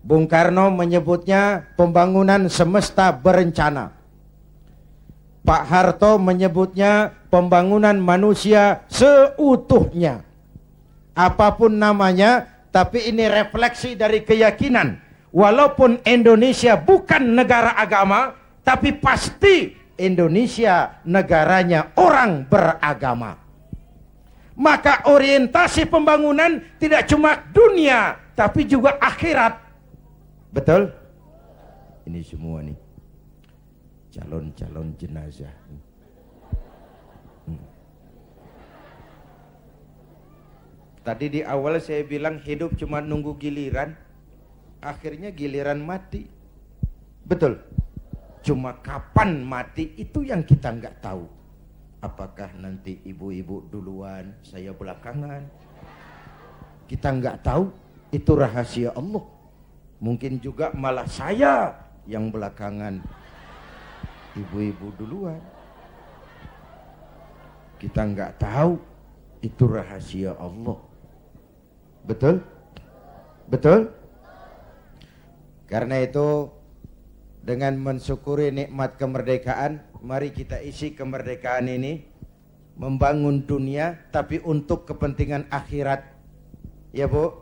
Bung Karno menyebutnya pembangunan semesta berencana. Pak Harto menyebutnya pembangunan manusia seutuhnya. Apapun namanya, tapi ini refleksi dari keyakinan. Walaupun Indonesia bukan negara agama, tapi pasti Indonesia negaranya orang beragama. Maka orientasi pembangunan tidak cuma dunia, tapi juga akhirat. Betul? Ini semua nih calon-calon jenazah. Tadi di awal saya bilang hidup cuma nunggu giliran, akhirnya giliran mati. Betul? Cuma kapan mati itu yang kita nggak tahu. Apakah nanti ibu-ibu duluan, saya belakangan? Kita nggak tahu, itu rahasia Allah. Mungkin juga malah saya yang belakangan, ibu-ibu duluan. Kita nggak tahu, itu rahasia Allah. Betul? Betul? Karena itu, dengan mensyukuri nikmat kemerdekaan, mari kita isi kemerdekaan ini membangun dunia, tapi untuk kepentingan akhirat. Ya Bu?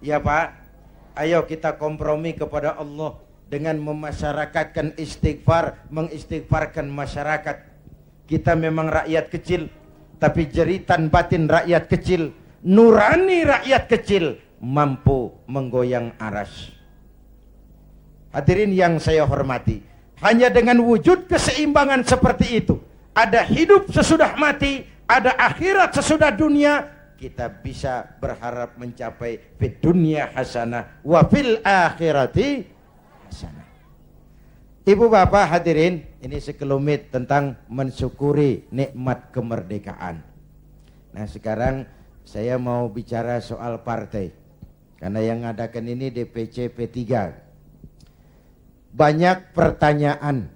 Ya Pak? Ayo kita kompromi kepada Allah dengan memasyarakatkan istighfar, mengistighfarkan masyarakat. Kita memang rakyat kecil, tapi jeritan batin rakyat kecil, nurani rakyat kecil, mampu menggoyang aras. Hadirin yang saya hormati, hanya dengan wujud keseimbangan seperti itu, ada hidup sesudah mati, ada akhirat sesudah dunia, kita bisa berharap mencapai fid dunya hasanah wa fil akhirati hasanah. Ibu bapak hadirin, ini sekelumit tentang mensyukuri nikmat kemerdekaan. Nah sekarang saya mau bicara soal partai, karena yang ngadakan ini DPC P3. Banyak pertanyaan,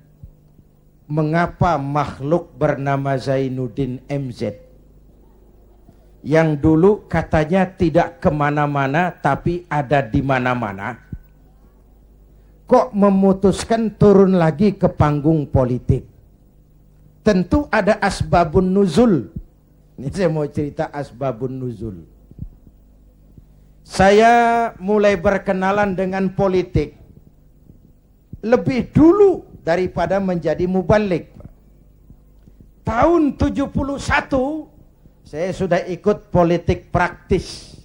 mengapa makhluk bernama Zainuddin MZ yang dulu katanya tidak kemana-mana tapi ada di mana-mana, kok memutuskan turun lagi ke panggung politik? Tentu ada asbabun nuzul. Ini saya mau cerita asbabun nuzul. Saya mulai berkenalan dengan politik lebih dulu daripada menjadi mubalik. Tahun 71 saya sudah ikut politik praktis.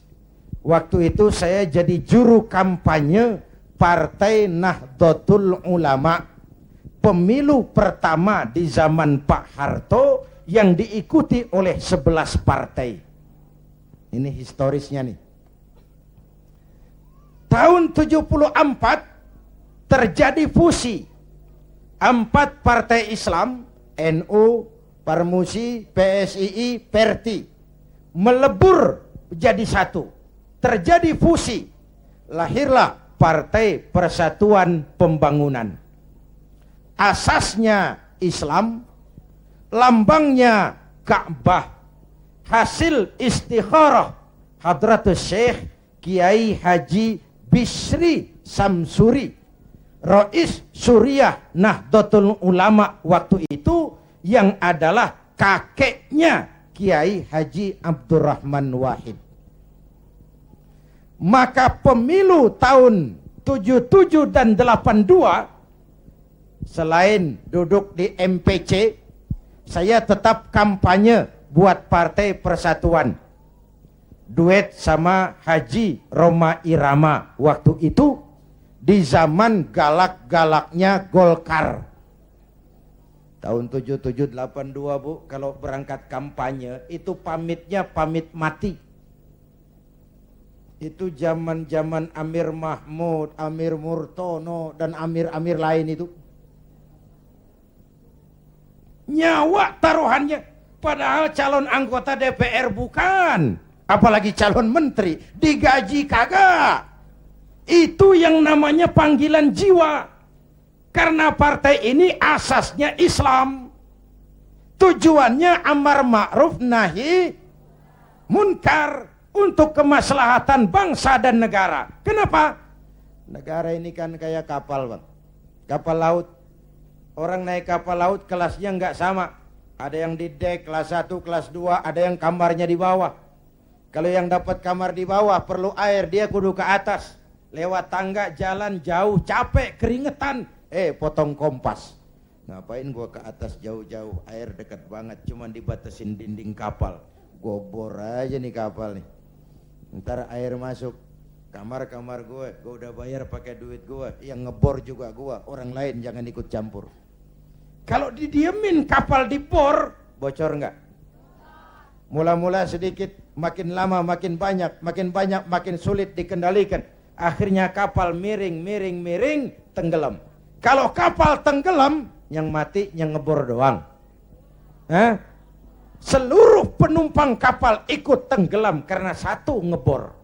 Waktu itu saya jadi juru kampanye Partai Nahdlatul Ulama, pemilu pertama di zaman Pak Harto yang diikuti oleh 11 partai. Ini historisnya nih. Tahun 74 terjadi fusi 4 partai Islam, NU, Parmusi, PSII, Perti, melebur jadi satu. Terjadi fusi, lahirlah Partai Persatuan Pembangunan. Asasnya Islam, lambangnya Ka'bah, hasil istikharah Hadratus Syekh Kiai Haji Bisri Samsuri, Rais Suriah Nahdlatul Ulama waktu itu, yang adalah kakeknya Kiai Haji Abdurrahman Wahid. Maka pemilu tahun 77 dan 82, selain duduk di MPC, saya tetap kampanye buat Partai Persatuan. Duet sama Haji Roma Irama waktu itu, di zaman galak-galaknya Golkar. Tahun 77-82 Bu, kalau berangkat kampanye itu pamitnya pamit mati. Itu zaman-zaman Amir Mahmud, Amir Murtono, dan amir-amir lain itu. Nyawa taruhannya, padahal calon anggota DPR bukan, apalagi calon menteri, digaji kagak. Itu yang namanya panggilan jiwa. Karena partai ini asasnya Islam, tujuannya amar ma'ruf nahi munkar, untuk kemaslahatan bangsa dan negara. Kenapa? Negara ini kan kayak kapal Bang, kapal laut. Orang naik kapal laut kelasnya nggak sama. Ada yang di dek kelas 1, kelas 2, ada yang kamarnya di bawah. Kalau yang dapat kamar di bawah perlu air, dia kudu ke atas. Lewat tangga, jalan jauh, capek, keringetan. Potong kompas. Ngapain gua ke atas jauh-jauh, air dekat banget, cuman dibatasin dinding kapal. Gua bor aja nih kapal nih. Ntar air masuk kamar-kamar gua udah bayar pakai duit gua, yang ngebor juga gua, orang lain jangan ikut campur. Kalau didiemin kapal dibor, bocor enggak? Mula-mula sedikit, makin lama makin banyak, makin sulit dikendalikan. Akhirnya kapal miring, tenggelam. Kalau kapal tenggelam, yang mati yang ngebor doang. Seluruh penumpang kapal ikut tenggelam karena satu ngebor.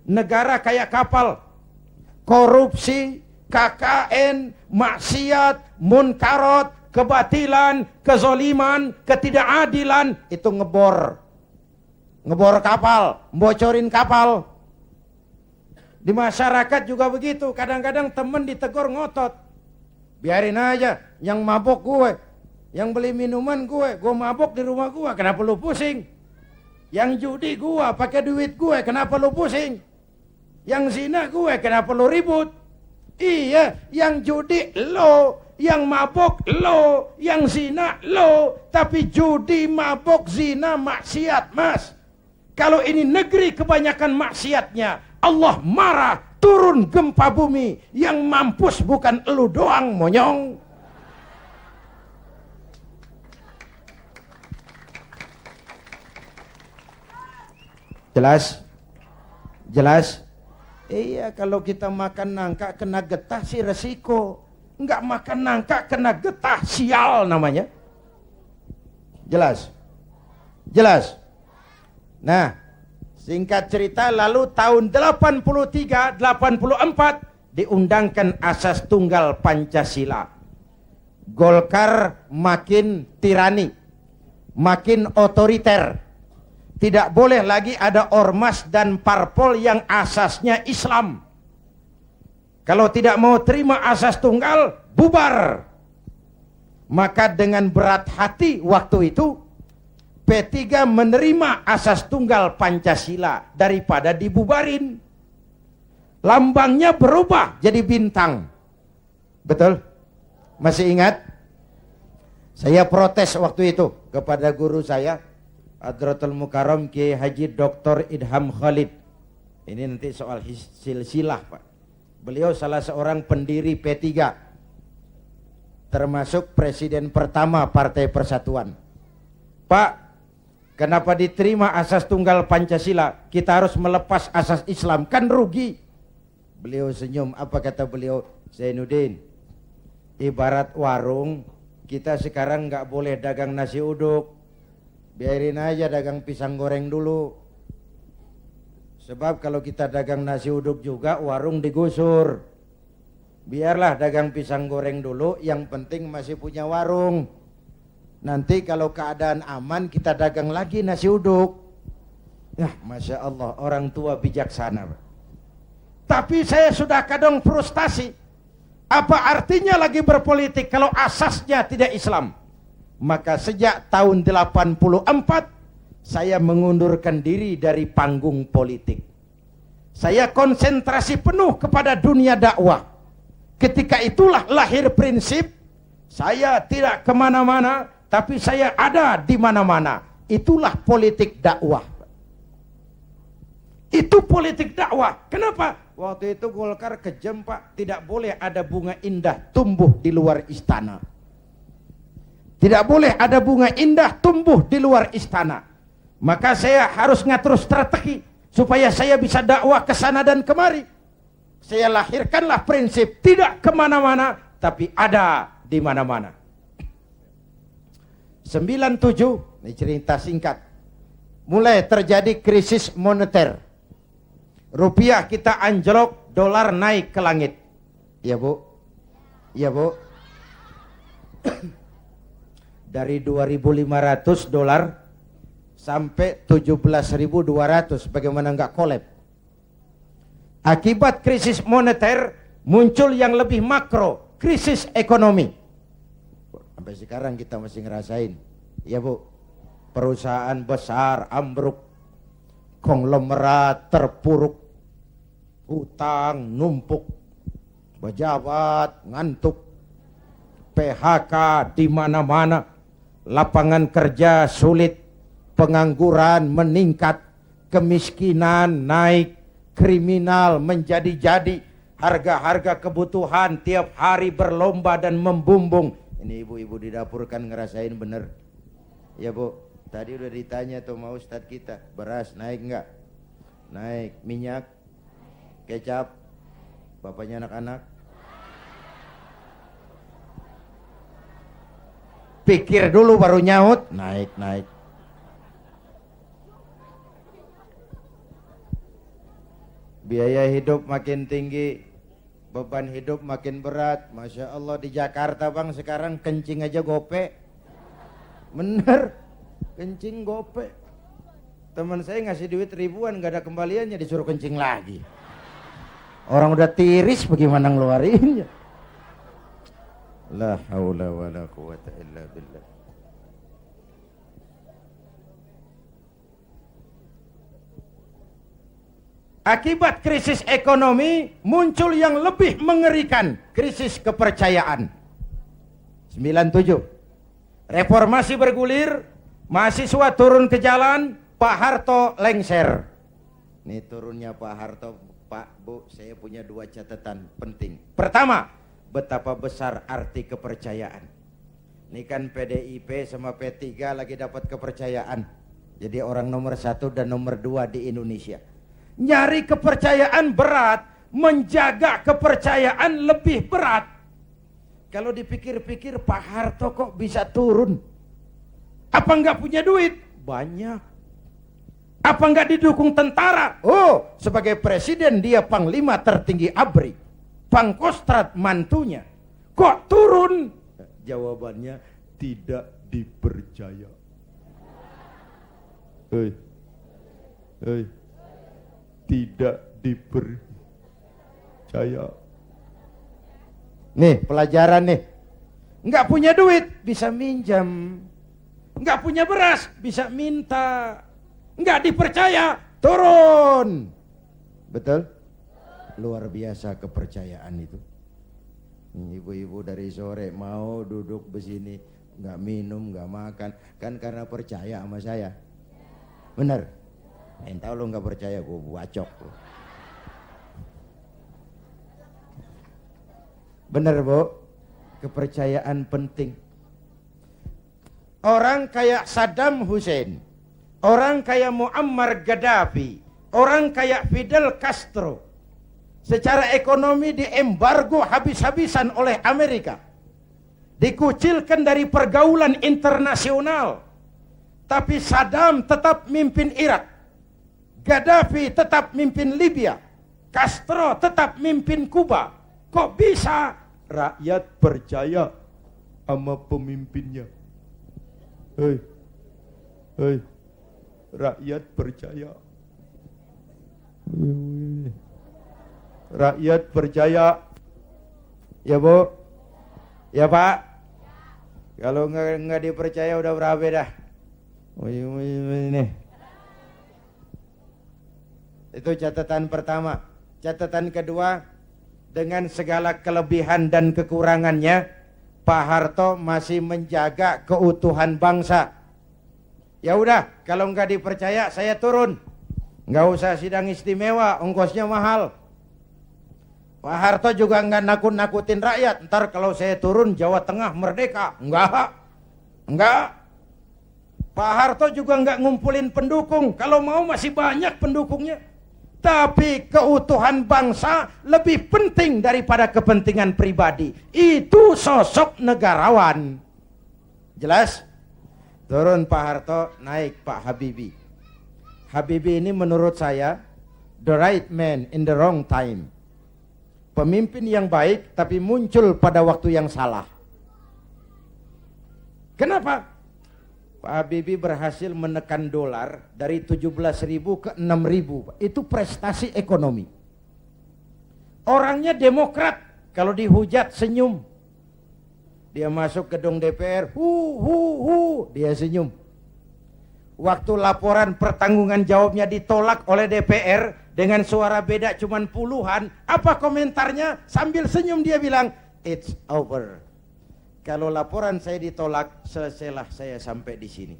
Negara kayak kapal, korupsi, KKN, maksiat, munkarat, kebatilan, kezoliman, ketidakadilan, itu ngebor. Ngebor kapal, bocorin kapal. Di masyarakat juga begitu, kadang-kadang temen ditegur ngotot. Biarin aja, yang mabok gue, yang beli minuman gue mabok di rumah gue, kenapa lu pusing? Yang judi gue, pakai duit gue, kenapa lu pusing? Yang zina gue, kenapa lu ribut? Iya, yang judi lo, yang mabok lo, yang zina lo, tapi judi, mabok, zina, maksiat, mas. Kalau ini negeri kebanyakan maksiatnya, Allah marah, turun gempa bumi, yang mampus bukan elu doang, monyong. Jelas? Jelas? Iya, kalau kita makan nangka kena getah sih resiko. Enggak makan nangka kena getah, sial namanya. Jelas? Jelas? Nah, singkat cerita, lalu tahun 83, 84 diundangkan asas tunggal Pancasila. Golkar makin tirani, makin otoriter. Tidak boleh lagi ada ormas dan parpol yang asasnya Islam. Kalau tidak mau terima asas tunggal, bubar. Maka dengan berat hati waktu itu P3 menerima asas tunggal Pancasila daripada dibubarin. Lambangnya berubah jadi bintang. Betul? Masih ingat? Saya protes waktu itu kepada guru saya, Hadratul Mukarram Kiai Haji Dr. Idham Khalid. Ini nanti soal silsilah, Pak. Beliau salah seorang pendiri P3, termasuk presiden pertama Partai Persatuan. Pak, kenapa diterima asas tunggal Pancasila? Kita harus melepas asas Islam, kan rugi. Beliau senyum, apa kata beliau? Zainuddin, ibarat warung, kita sekarang nggak boleh dagang nasi uduk. Biarin aja dagang pisang goreng dulu. Sebab kalau kita dagang nasi uduk juga, warung digusur. Biarlah dagang pisang goreng dulu, yang penting masih punya warung. Nanti kalau keadaan aman, kita dagang lagi nasi uduk. Nah, Masya Allah, orang tua bijaksana. Tapi saya sudah kadang frustasi. Apa artinya lagi berpolitik kalau asasnya tidak Islam? Maka sejak tahun 84, saya mengundurkan diri dari panggung politik. Saya konsentrasi penuh kepada dunia dakwah. Ketika itulah lahir prinsip, saya tidak kemana-mana, tapi saya ada di mana-mana. Itulah politik dakwah. Itu politik dakwah. Kenapa? Waktu itu Golkar kejam, Pak. Tidak boleh ada bunga indah tumbuh di luar istana. Tidak boleh ada bunga indah tumbuh di luar istana. Maka saya harus ngatur strategi supaya saya bisa dakwah ke sana dan kemari. Saya lahirkanlah prinsip tidak kemana-mana, tapi ada di mana-mana. 97, ini cerita singkat. Mulai terjadi krisis moneter. Rupiah kita anjlok, dolar naik ke langit. Iya, Bu? Iya, Bu? Dari 2.500 dolar sampai 17.200, bagaimana enggak kolab? Akibat krisis moneter muncul yang lebih makro, krisis ekonomi. Sampai sekarang kita masih ngerasain. Ya, Bu, perusahaan besar ambruk, konglomerat terpuruk, hutang numpuk, pejabat ngantuk, PHK di mana-mana, lapangan kerja sulit, pengangguran meningkat, kemiskinan naik, kriminal menjadi-jadi, harga-harga kebutuhan tiap hari berlomba dan membumbung. Ini ibu-ibu di dapur kan ngerasain bener. Ya Bu, tadi udah ditanya tuh mau Ustadz kita, beras naik enggak? Naik. Minyak, kecap, bapaknya anak-anak. Pikir dulu baru nyaut, naik. Biaya hidup makin tinggi, beban hidup makin berat. Masya Allah di Jakarta bang sekarang kencing aja gope. Bener, kencing gope. Teman saya ngasih duit ribuan gak ada kembaliannya, disuruh kencing lagi. Orang udah tiris bagaimana ngeluarinnya. La haula wa la quwata illa billah. Akibat krisis ekonomi muncul yang lebih mengerikan, krisis kepercayaan. 97. Reformasi bergulir, mahasiswa turun ke jalan, Pak Harto lengser. Ini turunnya Pak Harto, Pak Bu, saya punya 2 catatan penting. Pertama, betapa besar arti kepercayaan. Ini kan PDIP sama P3 lagi dapat kepercayaan. Jadi orang nomor 1 dan nomor 2 di Indonesia. Nyari kepercayaan berat, menjaga kepercayaan lebih berat. Kalau dipikir-pikir Pak Harto kok bisa turun? Apa enggak punya duit? Banyak. Apa enggak didukung tentara? Oh, sebagai presiden dia panglima tertinggi ABRI. Pangkostrat mantunya. Kok turun? Jawabannya tidak dipercaya. Tidak dipercaya. Nih pelajaran nih. Enggak punya duit bisa minjam. Enggak punya beras bisa minta. Enggak dipercaya turun. Betul? Luar biasa kepercayaan itu. Ibu-ibu dari sore mau duduk besini, enggak minum, enggak makan, kan karena percaya sama saya. Bener? Entah lo nggak percaya, gue bacok lo. Bener Bu, kepercayaan penting. Orang kayak Saddam Hussein, orang kayak Muammar Gaddafi, orang kayak Fidel Castro, secara ekonomi diembargo habis-habisan oleh Amerika, dikucilkan dari pergaulan internasional. Tapi Saddam tetap mimpin Irak, Gaddafi tetap mimpin Libya, Castro tetap mimpin Kuba. Kok bisa? Rakyat percaya sama pemimpinnya. Hei, rakyat percaya. Rakyat percaya. Ya Bu? Ya Pak? Kalau nggak dipercaya udah berapa dah? Ini. Itu catatan pertama. Catatan kedua, dengan segala kelebihan dan kekurangannya, Pak Harto masih menjaga keutuhan bangsa. Ya udah, kalau nggak dipercaya saya turun. Nggak usah sidang istimewa, ongkosnya mahal. Pak Harto juga nggak nakut-nakutin rakyat. Ntar kalau saya turun Jawa Tengah merdeka. Enggak. Pak Harto juga nggak ngumpulin pendukung. Kalau mau masih banyak pendukungnya. Tapi keutuhan bangsa lebih penting daripada kepentingan pribadi. Itu sosok negarawan. Jelas? Turun Pak Harto, naik Pak Habibie. Habibie ini menurut saya the right man in the wrong time. Pemimpin yang baik tapi muncul pada waktu yang salah. Kenapa? Pak Habibie berhasil menekan dolar dari 17.000 ke 6.000. Itu prestasi ekonomi. Orangnya demokrat, kalau dihujat senyum. Dia masuk gedung DPR, dia senyum. Waktu laporan pertanggungan jawabnya ditolak oleh DPR dengan suara beda cuman puluhan, apa komentarnya? Sambil senyum dia bilang, it's over. Kalau laporan saya ditolak, selesailah saya sampai di sini.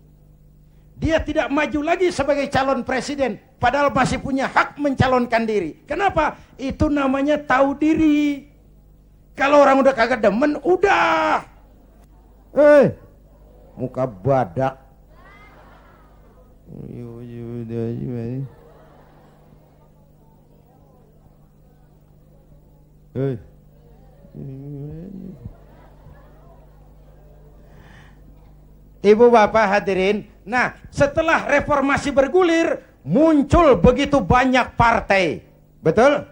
Dia tidak maju lagi sebagai calon presiden, padahal masih punya hak mencalonkan diri. Kenapa? Itu namanya tahu diri. Kalau orang udah kagak demen, udah. Muka badak. Ibu bapak hadirin, nah setelah reformasi bergulir, muncul begitu banyak partai. Betul?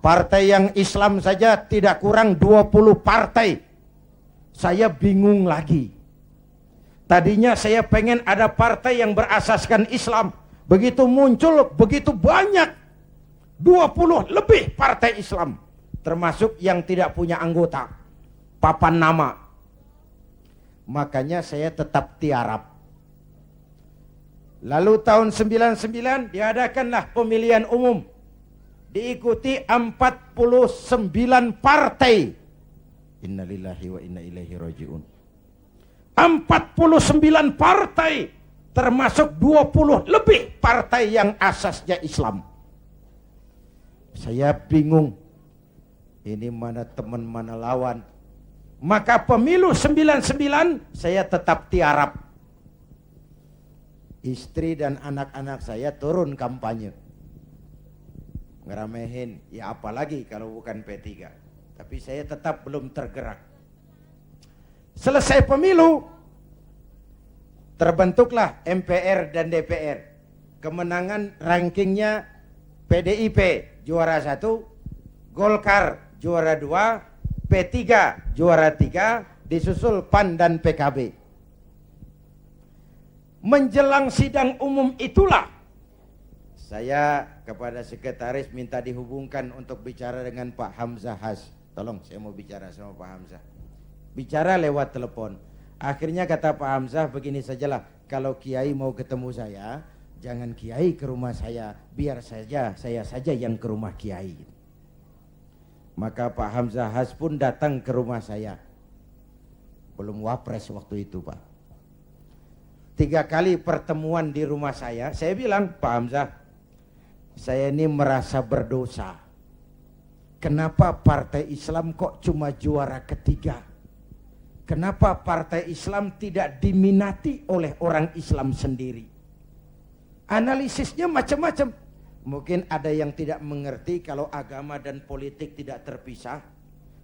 Partai yang Islam saja tidak kurang 20 partai. Saya bingung lagi. Tadinya saya pengen ada partai yang berasaskan Islam. Begitu muncul, begitu banyak. 20 lebih partai Islam. Termasuk yang tidak punya anggota. Papan nama. Makanya saya tetap tiarap. Lalu tahun 99 diadakanlah pemilihan umum. Diikuti 49 partai. Innalillahi wa inna ilaihi raji'un. 49 partai, termasuk 20 lebih partai yang asasnya Islam. Saya bingung, ini mana teman mana lawan. Maka pemilu 99 saya tetap tiarap. Istri dan anak-anak saya turun kampanye. Ngeramehin, ya apalagi kalau bukan P3. Tapi saya tetap belum tergerak. Selesai pemilu, terbentuklah MPR dan DPR. Kemenangan rankingnya PDIP juara 1, Golkar juara 2, P3 juara 3, disusul PAN dan PKB. Menjelang sidang umum itulah saya kepada sekretaris minta dihubungkan untuk bicara dengan Pak Hamzah Has. Tolong, saya mau bicara sama Pak Hamzah. Bicara lewat telepon. Akhirnya kata Pak Hamzah, begini sajalah, kalau Kiai mau ketemu saya, jangan Kiai ke rumah saya, biar saja saya saja yang ke rumah Kiai. Maka Pak Hamzah Has pun datang ke rumah saya. Belum wapres waktu itu, Pak. 3 kali pertemuan di rumah saya bilang, Pak Hamzah, saya ini merasa berdosa. Kenapa partai Islam kok cuma juara ketiga? Kenapa partai Islam tidak diminati oleh orang Islam sendiri? Analisisnya macam-macam. Mungkin ada yang tidak mengerti kalau agama dan politik tidak terpisah.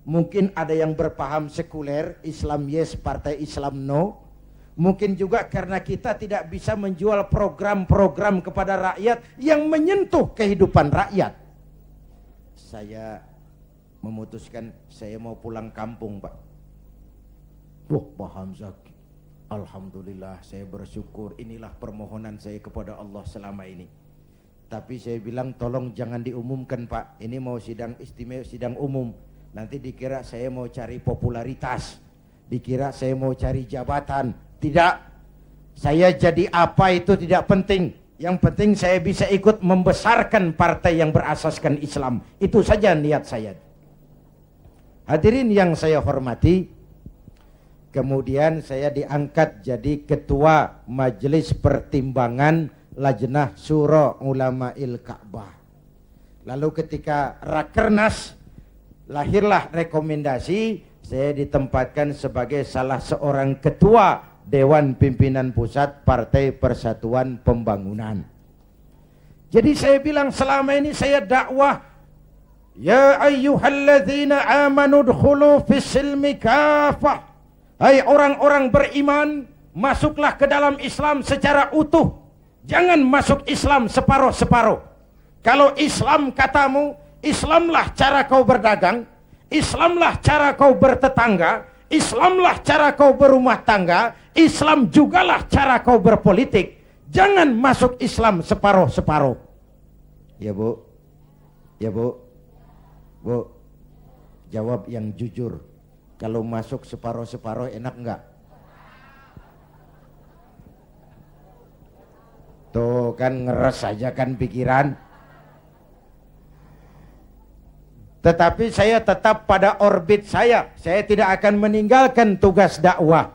Mungkin ada yang berpaham sekuler, Islam yes, partai Islam no. Mungkin juga karena kita tidak bisa menjual program-program kepada rakyat yang menyentuh kehidupan rakyat. Saya memutuskan saya mau pulang kampung, Pak. Pak Hamzah, alhamdulillah saya bersyukur, inilah permohonan saya kepada Allah selama ini. Tapi saya bilang tolong jangan diumumkan, Pak. Ini mau sidang istimewa, sidang umum. Nanti dikira saya mau cari popularitas, dikira saya mau cari jabatan. Tidak, saya jadi apa itu tidak penting. Yang penting saya bisa ikut membesarkan partai yang berasaskan Islam. Itu saja niat saya. Hadirin yang saya hormati, kemudian saya diangkat jadi ketua Majelis Pertimbangan Lajnah Syura Ulama'il Ka'bah. Lalu ketika Rakernas, lahirlah rekomendasi, saya ditempatkan sebagai salah seorang ketua Dewan Pimpinan Pusat Partai Persatuan Pembangunan. Jadi saya bilang selama ini saya dakwah, ya ayyuhalladzina amanu dkhulu fis-silmi kafah. Hai orang-orang beriman, masuklah ke dalam Islam secara utuh. Jangan masuk Islam separuh-separuh. Kalau Islam katamu, Islamlah cara kau berdagang, Islamlah cara kau bertetangga, Islamlah cara kau berumah tangga, Islam jugalah cara kau berpolitik. Jangan masuk Islam separuh-separuh. Ya Bu, ya Bu, Bu, jawab yang jujur. Kalau masuk separuh-separuh enak enggak? Tuh kan ngeres aja kan pikiran. Tetapi saya tetap pada orbit saya. Saya tidak akan meninggalkan tugas dakwah.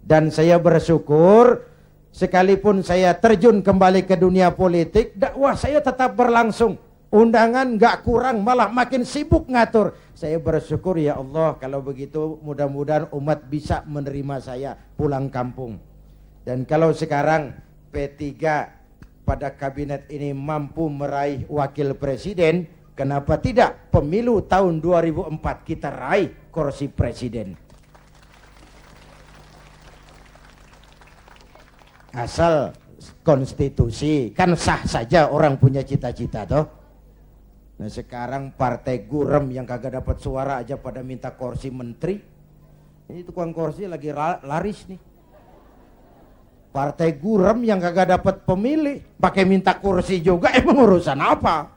Dan saya bersyukur, sekalipun saya terjun kembali ke dunia politik, dakwah saya tetap berlangsung. Undangan nggak kurang, malah makin sibuk ngatur. Saya bersyukur, ya Allah, kalau begitu mudah-mudahan umat bisa menerima saya pulang kampung. Dan kalau sekarang P3 pada kabinet ini mampu meraih wakil presiden, kenapa tidak pemilu tahun 2004 kita raih kursi presiden? Asal konstitusi, kan sah saja orang punya cita-cita toh. Nah sekarang partai gurem yang kagak dapat suara aja pada minta kursi menteri. Ini tukang kursi lagi laris nih. Partai gurem yang kagak dapat pemilih pakai minta kursi juga, emang urusan apa?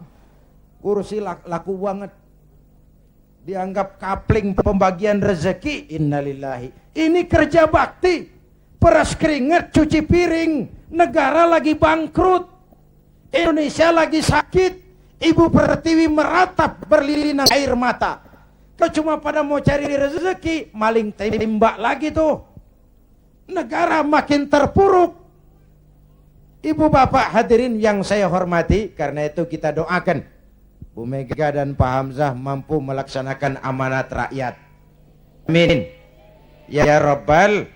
Kursi laku banget. Dianggap kapling pembagian rezeki. Innalillahi. Ini kerja bakti. Peras keringat, cuci piring. Negara lagi bangkrut. Indonesia lagi sakit. Ibu Pertiwi meratap berlinang air mata. Kau cuma pada mau cari rezeki, maling tembak lagi tuh. Negara makin terpuruk. Ibu bapak hadirin yang saya hormati, karena itu kita doakan Bu Mega dan Pak Hamzah mampu melaksanakan amanat rakyat. Amin. Ya Rabbal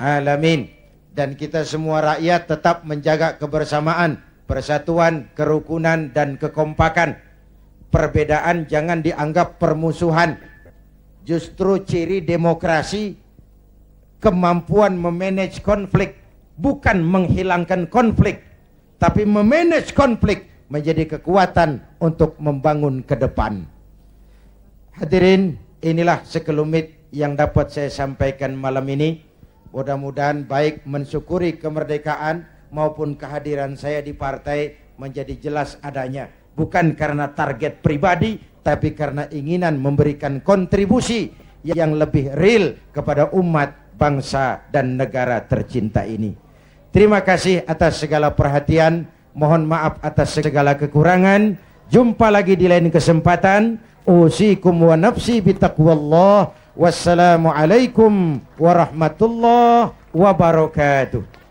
Alamin. Dan kita semua rakyat tetap menjaga kebersamaan, persatuan, kerukunan, dan kekompakan. Perbedaan jangan dianggap permusuhan. Justru ciri demokrasi kemampuan memanage konflik, bukan menghilangkan konflik, tapi memanage konflik menjadi kekuatan untuk membangun ke depan. Hadirin, inilah sekelumit yang dapat saya sampaikan malam ini. Mudah-mudahan baik mensyukuri kemerdekaan maupun kehadiran saya di partai menjadi jelas adanya. Bukan karena target pribadi, tapi karena inginan memberikan kontribusi yang lebih real kepada umat, bangsa, dan negara tercinta ini. Terima kasih atas segala perhatian. Mohon maaf atas segala kekurangan. Jumpa lagi di lain kesempatan. Usikum wa nafsi bitaqwallah. Wassalamualaikum warahmatullahi wabarakatuh.